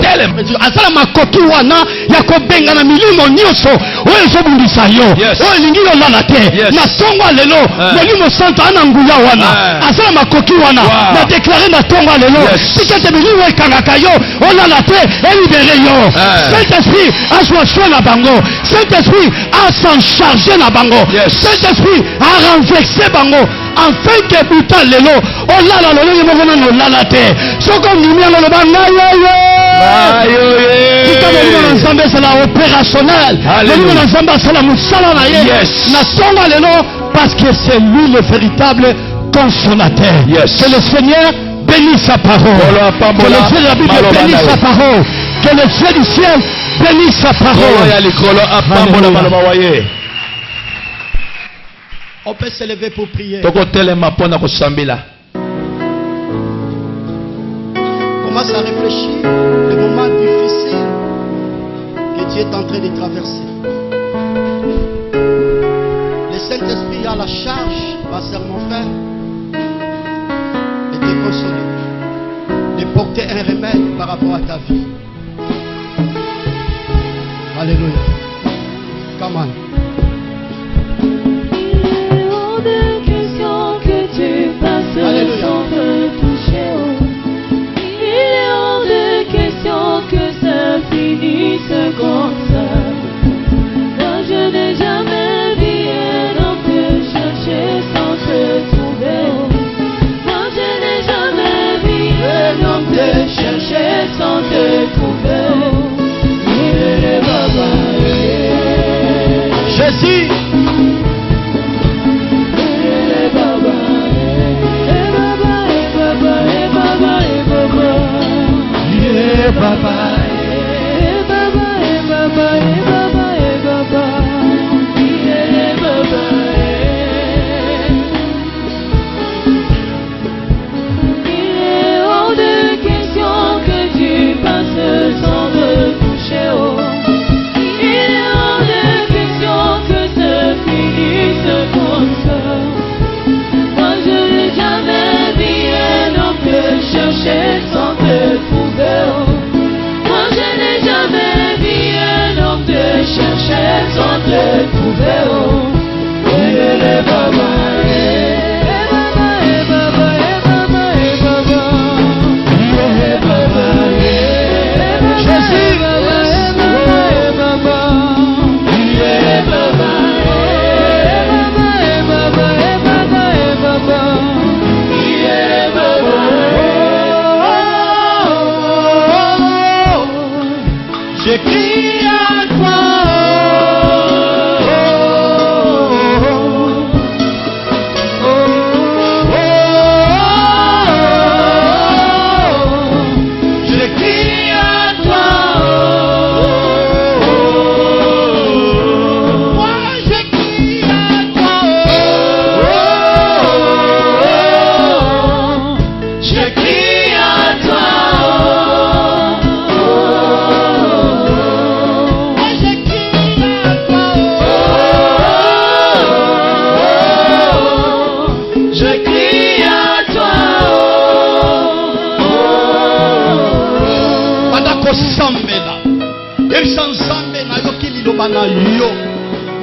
Azala makoki wana. Yakobenga na milimo nyonso. Oyo zobundisa yo. Oyo lingi yo lala te. Na tongwa lelo. Molimo santo ana nguya wana. Azala makoki wana. Na déclarer na tongwa lelo. Sikete milimo ekangaka yo. Olala te. Elibere yo. Saint-Esprit a choisi na bango. Saint-Esprit a s'en charger na bango. Saint-Esprit a renversé bango. Afin que buta lelo. Olala lelo yo mona no lala te. Soko ndimia no banga yo. C'est la opérationnel. Parce que c'est lui le véritable consolateur. Que le Seigneur bénisse sa parole. Que le Dieu de la Bible bénisse sa parole. Que le Dieu du ciel bénisse sa parole. On peut se lever pour prier. Commence à réfléchir les moments difficiles que Dieu est en train de traverser. Le Saint-Esprit a la charge, ma sœur, mon frère, de te consoler, de porter un remède par rapport à ta vie. Alléluia. Come on. Hors de question que tu passes sans te toucher. Il est hors de question que ça finisse comme ça. Non, je n'ai jamais vu un homme te chercher sans te trouver. Non, je n'ai jamais vu un homme te chercher sans te trouver. Jésus.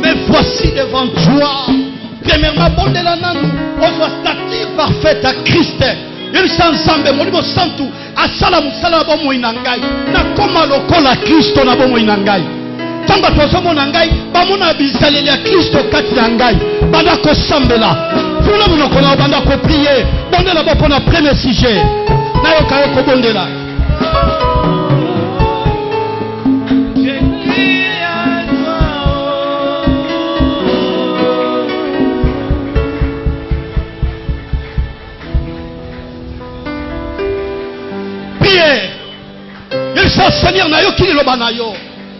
Mais voici devant toi. Premièrement, bon de la nanu, on doit statue parfaite à Christ. Il s'ensemble, mon santu, à salam salam bomo inangai. Na koma lokola Christo na bomo inangai. Tamba tozo mo nangai, bamona bisaleli à Christo kati nangai. Banda ko sambela. Fula mo kola banda ko prier. Bonde la bopo na premier sujet. Na yo kayo ko bonde la. Seigneur na yo kili loba na yo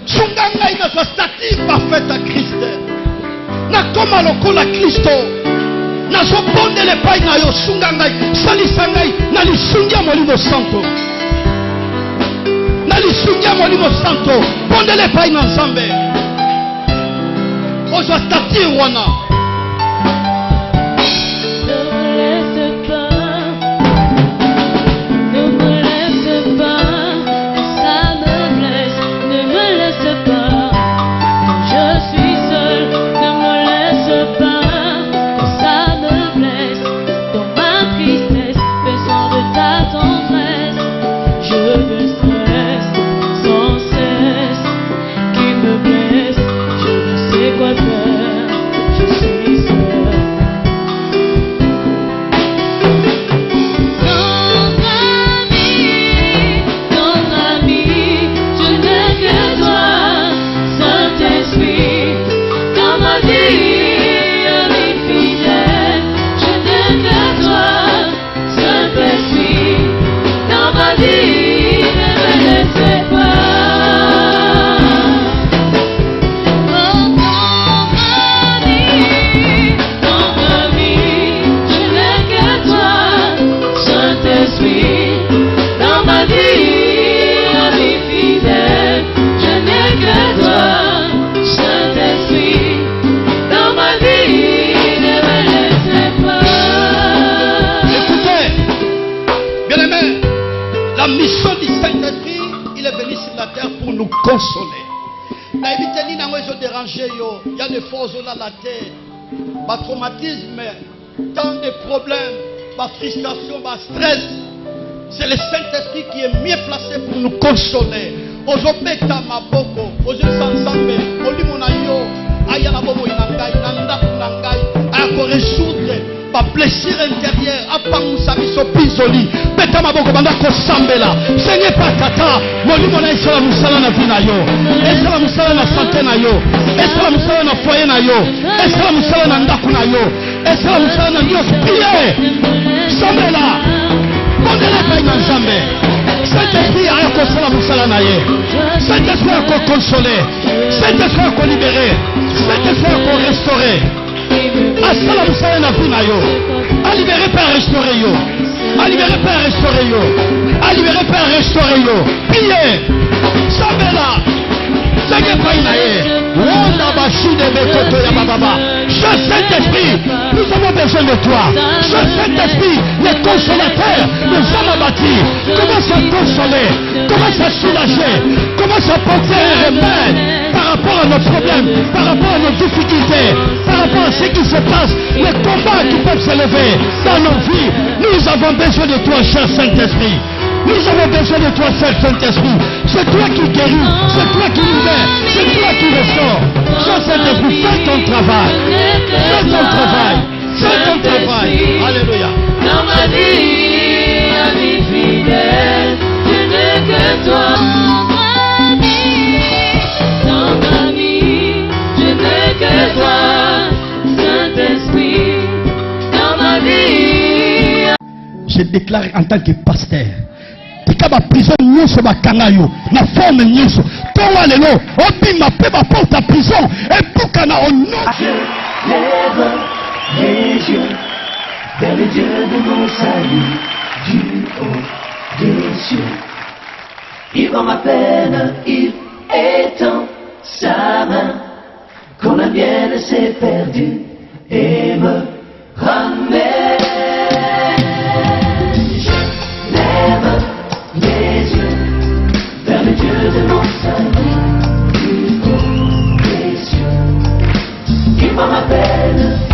sunga ngai na so statue parfaite à Christ na koma lokola Kristo na so bondele pai na yo sunga ngai salisa ngai na lisungia molimo santo na lisungia Sungia Molimo Santo. Pondele Pai na Nzambe. Ozwa stati wana. Consoler. Il y a des forces dans la terre, des traumatismes, tant de problèmes, des frustrations, des stress. C'est le Saint-Esprit qui est mieux placé pour nous consoler. Ozopeta maboko, ozosansambe, olimonayo, ayana bomo inangai, nandaku nangai, ayako résoudre ba blessure intérieure, apangusa biso pisoli, beta maboko banda kosambela. Seigneur patata, molimona esala musala na vina yo, esala musala na santé na yo, esala musala na foyer na yo, esala musala na ndaku na yo, esala musala na Dieu prier. Sambela, mondele pa na Nzambe. Saint-Esprit a consolé musala na ye. Saint-Esprit a consolé. Saint-Esprit a libéré. Saint-Esprit a restauré. Asala musala na vina yo. A libéré par restaurer yo. A libéré par restaurer yo. A libéré par restaurer yo. Priez. Sambela. Seigneur pa na ye. Wanda bashi de bekoto ya baba. Je Saint-Esprit, nous avons besoin de toi. Je Saint-Esprit, le consolateur, nous allons bâtir. Commence à consoler, commence à soulager, commence à porter un remède par rapport à nos problèmes, par rapport à nos difficultés, par rapport à ce qui se passe, les combats qui peuvent s'élever dans nos vies. Nous avons besoin de toi, cher Saint-Esprit. Nous avons besoin de toi, cher Saint-Esprit. C'est toi qui guéris, c'est toi qui libères, c'est toi qui ressort. Cher Saint-Esprit, fais ton travail. Fais ton travail. Fais ton travail. Alléluia. Dans ma vie, ami fidèle, je n'ai que toi. Dans ma vie, je n'ai que toi. Saint-Esprit, dans ma vie. Je déclare en tant que pasteur. Tika prison nyonso bakanga yo na forme nyonso towa lelo obima pe ba porte à prison et bukana au nom. Je lève les yeux vers le Dieu de mon salut du haut des cieux. Il voit ma peine, il étend sa main quand la mienne s'est perdue et me ramène. Les yeux vers le Dieu de mon salut du haut des cieux. Il voit ma peine.